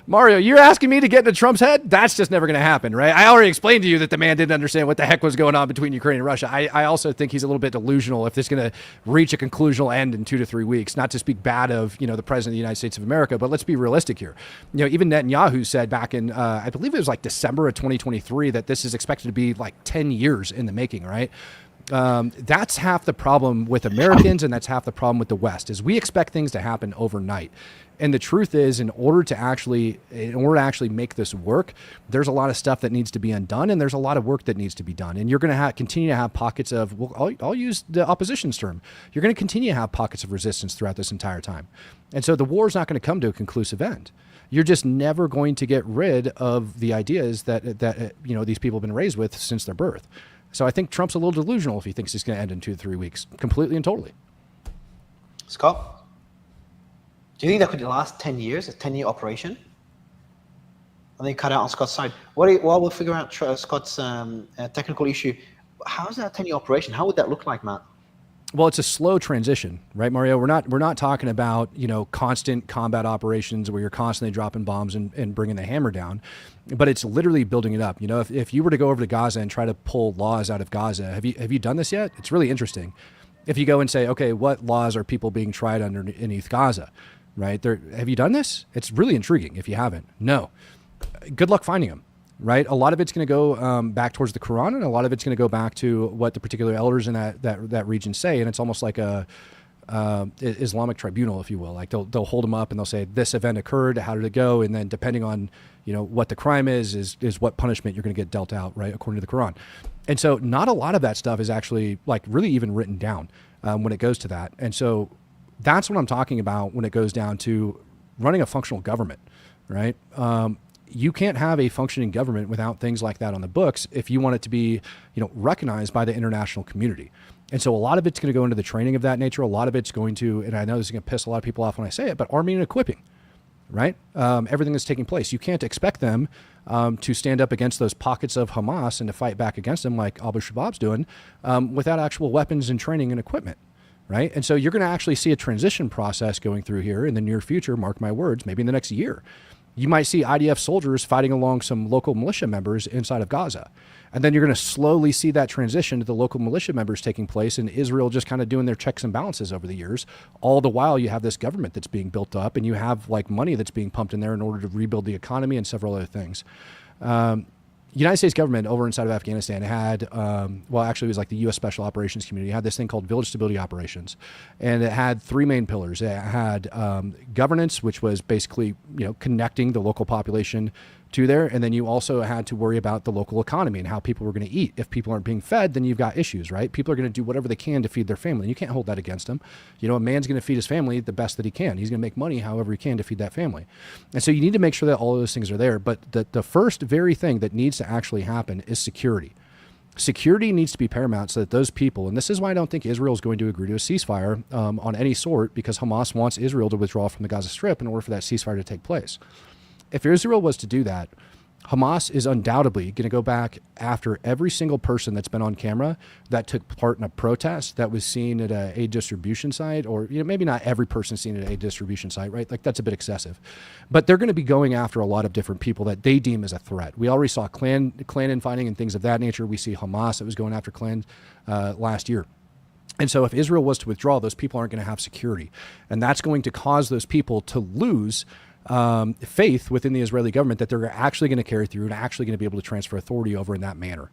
Mario, you're asking me to get into Trump's head? That's just never going to happen, right? I already explained to you that the man didn't understand what the heck was going on between Ukraine and Russia. I also think he's a little bit delusional if this is going to reach a conclusional end in 2 to 3 weeks. Not to speak bad of, the president of the United States of America, but let's be realistic here. Even Netanyahu said back in, I believe it was like December of 2023, that this is expected to be like 10 years in the making, right? That's half the problem with Americans, and that's half the problem with the West, is we expect things to happen overnight. And the truth is, in order to actually make this work, there's a lot of stuff that needs to be undone, and there's a lot of work that needs to be done. And you're going to continue to have pockets of, I'll use the opposition's term, you're going to continue to have pockets of resistance throughout this entire time. And so the war is not going to come to a conclusive end. You're just never going to get rid of the ideas that these people have been raised with since their birth. So I think Trump's a little delusional if he thinks it's going to end in 2 to 3 weeks, completely and totally. Scott? Do you think that could last 10 years, a 10-year operation? And then cut out on Scott's side. While we'll figure out Scott's technical issue, how's that a 10-year operation? How would that look like, Matt? Well, it's a slow transition, right, Mario? We're not talking about, constant combat operations where you're constantly dropping bombs and bringing the hammer down, but it's literally building it up. If you were to go over to Gaza and try to pull laws out of Gaza, have you done this yet? It's really interesting. If you go and say, okay, what laws are people being tried underneath Gaza, right? Have you done this? It's really intriguing if you haven't. No. Good luck finding them. Right, a lot of it's going to go back towards the Quran, and a lot of it's going to go back to what the particular elders in that region say, and it's almost like a Islamic tribunal, if you will. Like they'll hold them up and they'll say this event occurred, how did it go, and then depending on what the crime is what punishment you're going to get dealt out, right, according to the Quran. And so not a lot of that stuff is actually like really even written down when it goes to that. And so that's what I'm talking about when it goes down to running a functional government, right? You can't have a functioning government without things like that on the books if you want it to be, recognized by the international community. And so a lot of it's going to go into the training of that nature. A lot of it's going to, and I know this is going to piss a lot of people off when I say it, but arming and equipping, right? Everything that's taking place. You can't expect them to stand up against those pockets of Hamas and to fight back against them like Abu Shubab's doing without actual weapons and training and equipment. Right. And so you're going to actually see a transition process going through here in the near future, mark my words, maybe in the next year. You might see IDF soldiers fighting along some local militia members inside of Gaza. And then you're going to slowly see that transition to the local militia members taking place, and Israel just kind of doing their checks and balances over the years. All the while you have this government that's being built up, and you have like money that's being pumped in there in order to rebuild the economy and several other things. United States government over inside of Afghanistan had, actually it was like the U.S. Special Operations Community, had this thing called Village Stability Operations. And it had 3 main pillars. It had governance, which was basically, connecting the local population to there. And then you also had to worry about the local economy and how people were going to eat. If people aren't being fed, then you've got issues, right? People are going to do whatever they can to feed their family. And you can't hold that against them. A man's going to feed his family the best that he can. He's going to make money however he can to feed that family. And so you need to make sure that all of those things are there. But the first very thing that needs to actually happen is security. Security needs to be paramount so that those people, and this is why I don't think Israel is going to agree to a ceasefire on any sort, because Hamas wants Israel to withdraw from the Gaza Strip in order for that ceasefire to take place. If Israel was to do that, Hamas is undoubtedly going to go back after every single person that's been on camera that took part in a protest that was seen at a aid distribution site, or maybe not every person seen at a aid distribution site, right? Like that's a bit excessive, but they're going to be going after a lot of different people that they deem as a threat. We already saw clan infighting and things of that nature. We see Hamas that was going after clan last year. And so if Israel was to withdraw, those people aren't going to have security, and that's going to cause those people to lose faith within the Israeli government that they're actually going to carry through and actually going to be able to transfer authority over in that manner.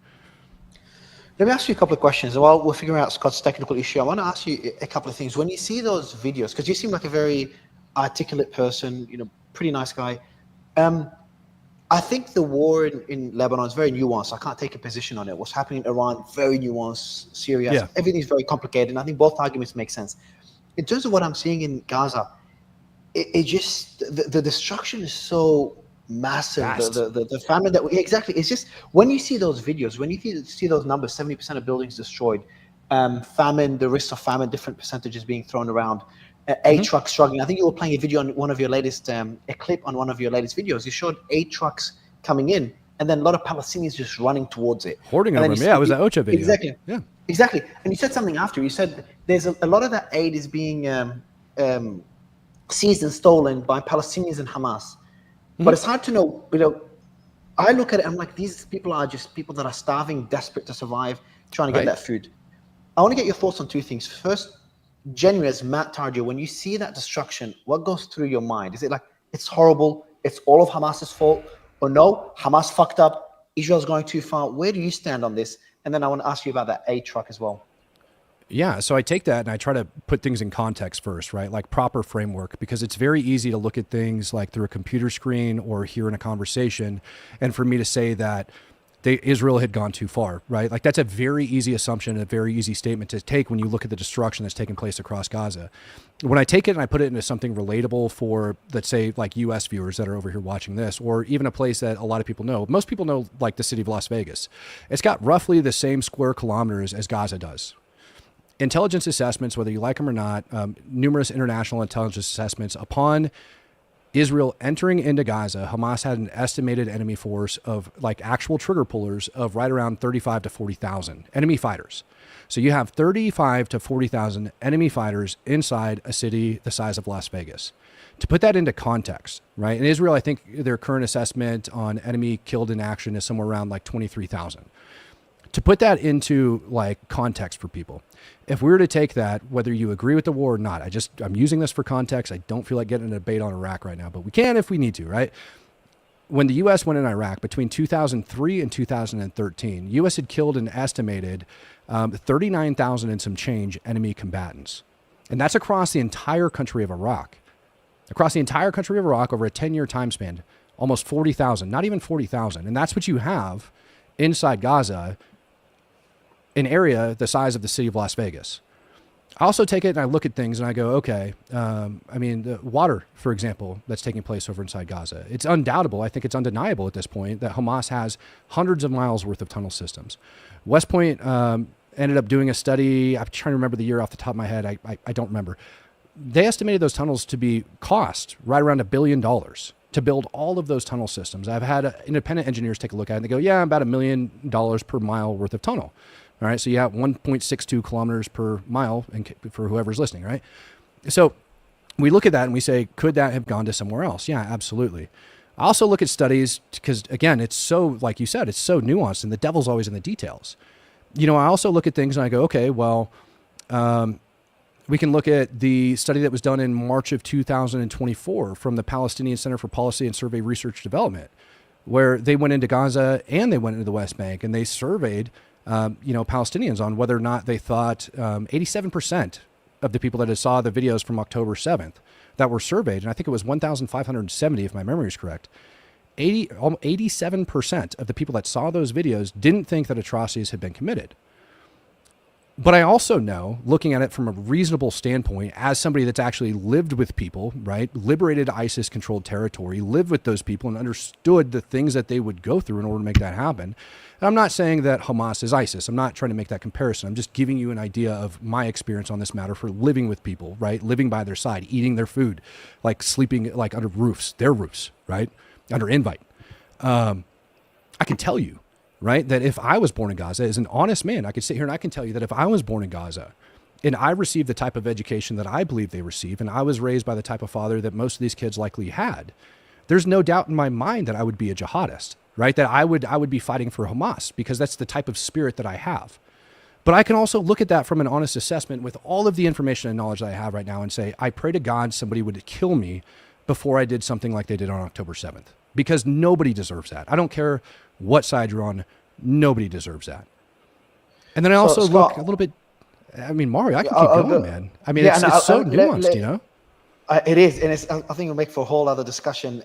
Let me ask you a couple of questions. While we're figuring out Scott's technical issue, I want to ask you a couple of things. When you see those videos, because you seem like a very articulate person, pretty nice guy. I think the war in Lebanon is very nuanced. I can't take a position on it. What's happening in Iran, very nuanced. Syria, everything's very complicated. And I think both arguments make sense. In terms of what I'm seeing in Gaza, it just, the destruction is so massive. The famine that exactly. It's just, when you see those videos, when you see those numbers, 70% of buildings destroyed, famine, the risks of famine, different percentages being thrown around, aid trucks struggling. I think you were playing a video on one of your latest, a clip on one of your latest videos. You showed aid trucks coming in, and then a lot of Palestinians just running towards it. Hoarding over them. Yeah, it was that Ocha video. Exactly. Yeah. Exactly. And you said something after. You said there's a lot of that aid is being seized and stolen by Palestinians and Hamas. But it's hard to know, I look at it, I'm like, these people are just people that are starving, desperate to survive, trying to get that food. I want to get your thoughts on two things. First, genuinely, as Matt Tardio, when you see that destruction, what goes through your mind? Is it like, it's horrible, it's all of Hamas's fault, or no, Hamas fucked up, Israel's going too far? Where do you stand on this? And then I want to ask you about that aid truck as well. Yeah, so I take that and I try to put things in context first, right? Like proper framework, because it's very easy to look at things like through a computer screen or here in a conversation, and for me to say that Israel had gone too far, right? Like that's a very easy assumption, a very easy statement to take when you look at the destruction that's taking place across Gaza. When I take it and I put it into something relatable for, let's say, like US viewers that are over here watching this, or even a place that a lot of people know. Most people know, like the city of Las Vegas. It's got roughly the same square kilometers as Gaza does. Intelligence assessments, whether you like them or not, numerous international intelligence assessments upon Israel entering into Gaza, Hamas had an estimated enemy force of, like, actual trigger pullers of right around 35 to 40,000 enemy fighters. So you have 35 to 40,000 enemy fighters inside a city the size of Las Vegas. To put that into context, right? In Israel, I think their current assessment on enemy killed in action is somewhere around like 23,000. To put that into like context for people, if we were to take that, whether you agree with the war or not, I'm using this for context. I don't feel like getting a debate on Iraq right now, but we can if we need to, right? When the U.S. went in Iraq between 2003 and 2013, U.S. had killed an estimated 39,000 and some change enemy combatants. And that's across the entire country of Iraq. Across the entire country of Iraq over a 10-year time span, almost 40,000, not even 40,000. And that's what you have inside Gaza, an area the size of the city of Las Vegas. I also take it and I look at things and I go, okay, I mean, the water, for example, that's taking place over inside Gaza. It's undoubtable. I think it's undeniable at this point that Hamas has hundreds of miles worth of tunnel systems. West Point ended up doing a study. I'm trying to remember the year off the top of my head. I don't remember. They estimated those tunnels to be cost right around $1 billion to build all of those tunnel systems. I've had independent engineers take a look at it and they go, yeah, about $1 million per mile worth of tunnel. All right, so you have 1.62 kilometers per mile, and for whoever's listening, right? So we look at that and we say, could that have gone to somewhere else? Yeah, absolutely. I also look at studies because, again, it's so, like you said, it's so nuanced and the devil's always in the details. I also look at things and I go, okay, well, we can look at the study that was done in March of 2024 from the Palestinian Center for Policy and Survey Research Development, where they went into Gaza and they went into the West Bank and they surveyed Palestinians on whether or not they thought 87% of the people that had saw the videos from October 7th that were surveyed, and I think it was 1,570 if my memory is correct, 87% of the people that saw those videos didn't think that atrocities had been committed. But I also know, looking at it from a reasonable standpoint, as somebody that's actually lived with people, right, liberated ISIS-controlled territory, lived with those people and understood the things that they would go through in order to make that happen. And I'm not saying that Hamas is ISIS. I'm not trying to make that comparison. I'm just giving you an idea of my experience on this matter for living with people, right, living by their side, eating their food, like sleeping like under roofs, their roofs, right, under invite. I can tell you, right, that if I was born in Gaza, as an honest man, I could sit here and I can tell you that if I was born in Gaza and I received the type of education that I believe they receive, and I was raised by the type of father that most of these kids likely had, there's no doubt in my mind that I would be a jihadist, right? That I would be fighting for Hamas, because that's the type of spirit that I have. But I can also look at that from an honest assessment with all of the information and knowledge that I have right now and say, I pray to God somebody would kill me before I did something like they did on October 7th, because nobody deserves that. I don't care what side you're on. Nobody deserves that. And then I also look a little bit, I mean, Mario, I can keep going, man. I mean, it's so nuanced, you know? It is, and I think it'll make for a whole other discussion.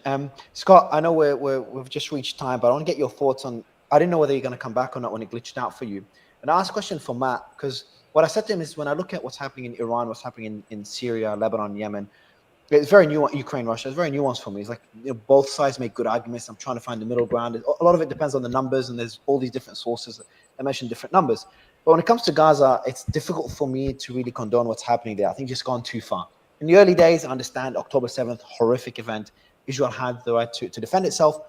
Scott, I know we've just reached time, but I want to get your thoughts on, I didn't know whether you're going to come back or not when it glitched out for you. And I asked a question for Matt, because what I said to him is, when I look at what's happening in Iran, what's happening in Syria, Lebanon, Yemen, it's very nuanced. Ukraine, Russia, it's very nuanced for me. It's like, both sides make good arguments. I'm trying to find the middle ground. A lot of it depends on the numbers, and there's all these different sources that mention different numbers. But when it comes to Gaza, it's difficult for me to really condone what's happening there. I think it's just gone too far. In the early days, I understand October 7th, horrific event. Israel had the right to defend itself,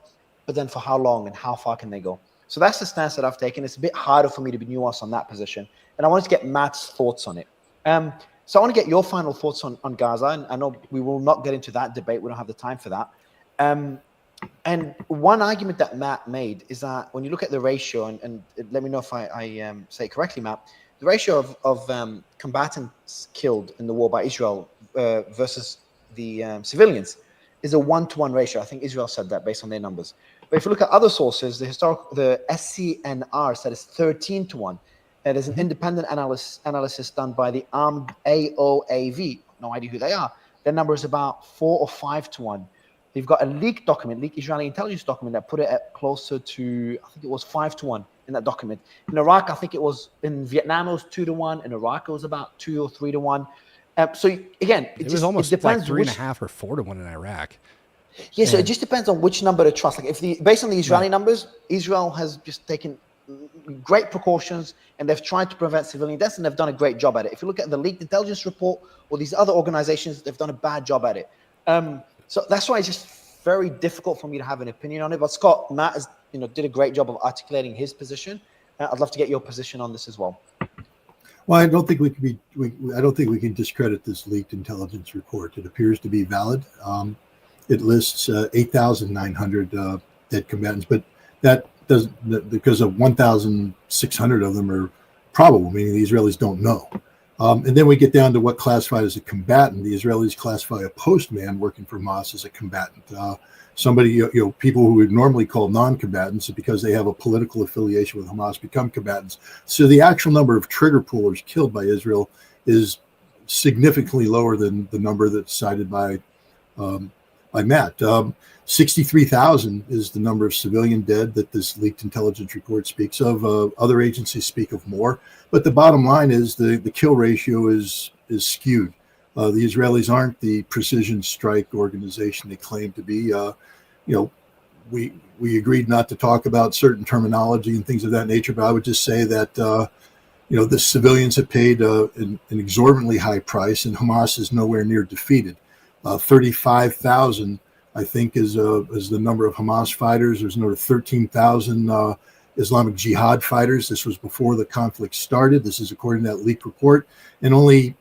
but then for how long and how far can they go? So that's the stance that I've taken. It's a bit harder for me to be nuanced on that position. And I wanted to get Matt's thoughts on it. So I want to get your final thoughts on Gaza. And I know we will not get into that debate. We don't have the time for that. And one argument that Matt made is that when you look at the ratio, and let me know if I say it correctly, Matt, the ratio of combatants killed in the war by Israel versus the civilians is a 1-to-1 ratio. I think Israel said that based on their numbers. But if you look at other sources, the SCNR said it's 13-to-1. There's an independent analysis done by the armed AOAV. No idea who they are. Their number is about 4 or 5-to-1. You've got a leaked Israeli intelligence document that put it at closer to, I think it was 5-to-1 in that document. In Iraq, I think it was, in Vietnam, it was 2-to-1. In Iraq, it was about 2 or 3-to-1. So again, it was almost like 3.5 or 4-to-1 in Iraq. Yeah, so it just depends on which number to trust. Like based on the Israeli numbers, Israel has just taken great precautions, and they've tried to prevent civilian deaths, and they've done a great job at it. If you look at the leaked intelligence report or these other organizations, they've done a bad job at it. So that's why it's just very difficult for me to have an opinion on it. But Scott, Matt has, did a great job of articulating his position. I'd love to get your position on this as well. Well, I don't think we can I don't think we can discredit this leaked intelligence report. It appears to be valid. It lists 8,900 dead combatants, but that doesn't, because of 1,600 of them are probable, meaning the Israelis don't know. And then we get down to what classified as a combatant. The Israelis classify a postman working for Hamas as a combatant. Somebody, people who would normally call non-combatants, because they have a political affiliation with Hamas, become combatants. So the actual number of trigger pullers killed by Israel is significantly lower than the number that's cited by Matt. 63,000 is the number of civilian dead that this leaked intelligence report speaks of. Other agencies speak of more. But the bottom line is the kill ratio is skewed. The Israelis aren't the precision strike organization they claim to be. We agreed not to talk about certain terminology and things of that nature, but I would just say that the civilians have paid an exorbitantly high price, and Hamas is nowhere near defeated. 35,000, I think, is the number of Hamas fighters. There's another 13,000 Islamic Jihad fighters. This was before the conflict started. This is according to that leaked report, and only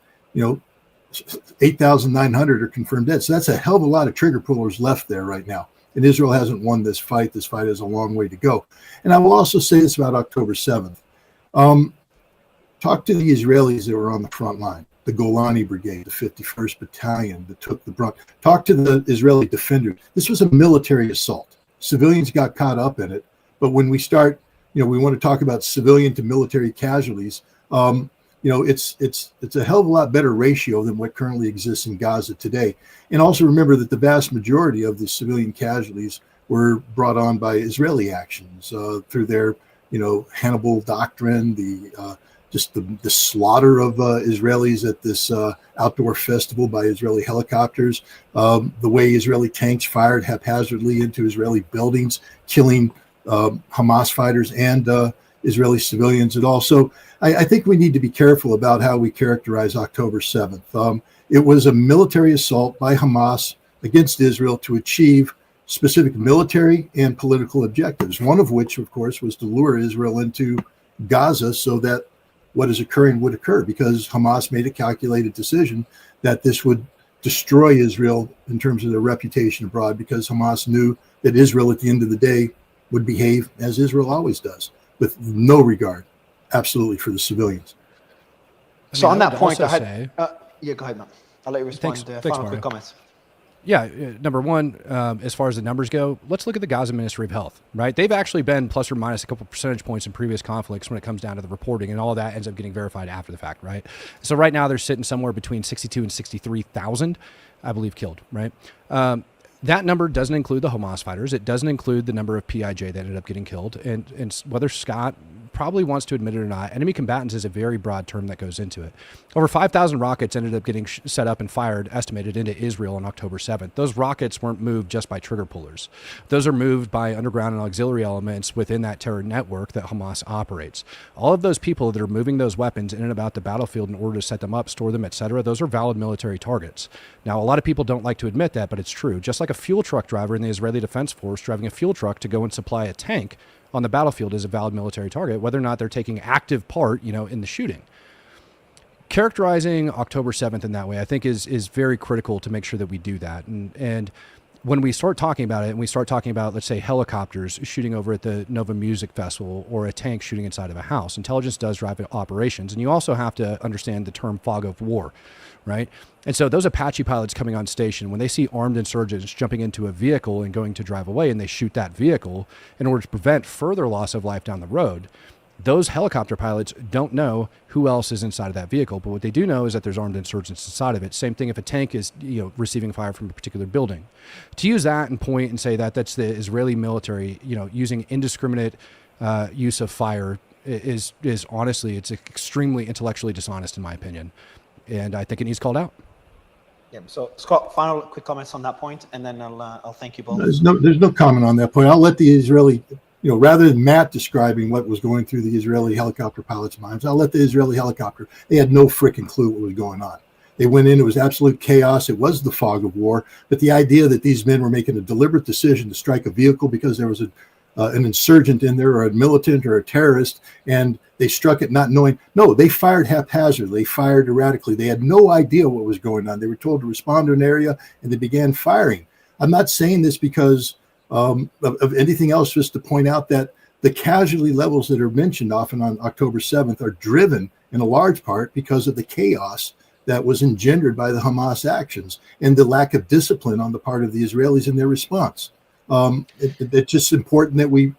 8,900 are confirmed dead. So that's a hell of a lot of trigger pullers left there right now. And Israel hasn't won this fight. This fight has a long way to go. And I will also say this about October 7th. Talk to the Israelis that were on the front line, the Golani Brigade, the 51st Battalion that took the brunt. Talk to the Israeli defenders. This was a military assault. Civilians got caught up in it. But when we start, we want to talk about civilian to military casualties. It's a hell of a lot better ratio than what currently exists in Gaza today. And also remember that the vast majority of the civilian casualties were brought on by Israeli actions through their, Hannibal doctrine, the slaughter of Israelis at this outdoor festival by Israeli helicopters, the way Israeli tanks fired haphazardly into Israeli buildings, killing Hamas fighters and Israeli civilians and all. So I think we need to be careful about how we characterize October 7th. It was a military assault by Hamas against Israel to achieve specific military and political objectives, one of which, of course, was to lure Israel into Gaza so that what is occurring would occur, because Hamas made a calculated decision that this would destroy Israel in terms of their reputation abroad, because Hamas knew that Israel at the end of the day would behave as Israel always does, with no regard, absolutely, for the civilians. So on that point, also I had, say, yeah, go ahead, Matt. I'll let you respond. Thanks, Final Mario. quick comments. Yeah, number one, as far as the numbers go, let's look at the Gaza Ministry of Health, right? They've actually been plus or minus a couple percentage points in previous conflicts when it comes down to the reporting, and all of that ends up getting verified after the fact, right? So right now they're sitting somewhere between 62 and 63,000, I believe, killed, right? That number doesn't include the Hamas fighters. It doesn't include the number of PIJ that ended up getting killed. And whether Scott probably wants to admit it or not, enemy combatants is a very broad term that goes into it. Over 5,000 rockets ended up getting set up and fired, estimated, into Israel on October 7th. Those rockets weren't moved just by trigger pullers. Those are moved by underground and auxiliary elements within that terror network that Hamas operates. All of those people that are moving those weapons in and about the battlefield in order to set them up, store them, etc., those are valid military targets. Now, a lot of people don't like to admit that, but it's true. Just like a fuel truck driver in the Israeli Defense Force driving a fuel truck to go and supply a tank on the battlefield is a valid military target, whether or not they're taking active part, in the shooting. Characterizing October 7th in that way, I think is very critical to make sure that we do that. And when we start talking about it, and we start talking about, let's say, helicopters shooting over at the Nova Music Festival or a tank shooting inside of a house, intelligence does drive operations. And you also have to understand the term fog of war, right? And so those Apache pilots coming on station, when they see armed insurgents jumping into a vehicle and going to drive away, and they shoot that vehicle in order to prevent further loss of life down the road, those helicopter pilots don't know who else is inside of that vehicle. But what they do know is that there's armed insurgents inside of it. Same thing if a tank is, receiving fire from a particular building. To use that and point and say that that's the Israeli military, using indiscriminate use of fire is honestly, it's extremely intellectually dishonest in my opinion. And I think it needs called out. Yeah. So Scott, final quick comments on that point, and then I'll thank you both. There's no comment on that point. I'll let the Israeli, rather than Matt describing what was going through the Israeli helicopter pilots' minds, I'll let the Israeli helicopter. They had no freaking clue what was going on. They went in, it was absolute chaos. It was the fog of war. But the idea that these men were making a deliberate decision to strike a vehicle because there was an insurgent in there, or a militant, or a terrorist, and they struck it not knowing. No, they fired haphazardly. They fired erratically. They had no idea what was going on. They were told to respond to an area, and they began firing. I'm not saying this because of anything else, just to point out that the casualty levels that are mentioned often on October 7th are driven in a large part because of the chaos that was engendered by the Hamas actions and the lack of discipline on the part of the Israelis in their response. It's just important that we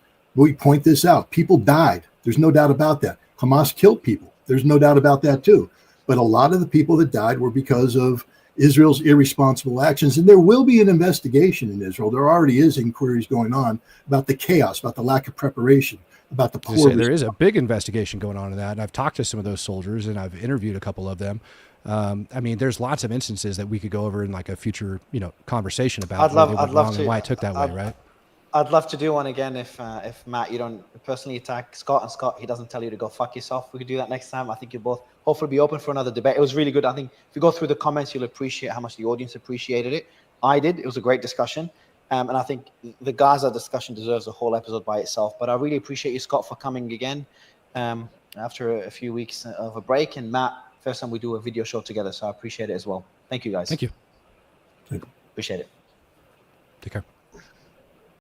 point this out. People died. There's no doubt about that. Hamas killed people. There's no doubt about that too. But a lot of the people that died were because of Israel's irresponsible actions. And there will be an investigation in Israel. There already is inquiries going on about the chaos, about the lack of preparation, about the poor. There is a big investigation going on in that. And I've talked to some of those soldiers, and I've interviewed a couple of them. There's lots of instances that we could go over in like a future, conversation about I'd love to, and why it took that way, right? I'd love to do one again if Matt, you don't personally attack Scott, and Scott, he doesn't tell you to go fuck yourself. We could do that next time. I think you'll both hopefully be open for another debate. It was really good. I think if you go through the comments, you'll appreciate how much the audience appreciated it. I did. It was a great discussion. And I think the Gaza discussion deserves a whole episode by itself. But I really appreciate you, Scott, for coming again after a few weeks of a break. And Matt, first time we do a video show together, so I appreciate it as well. Thank you, guys. Thank you. Appreciate it. Take care.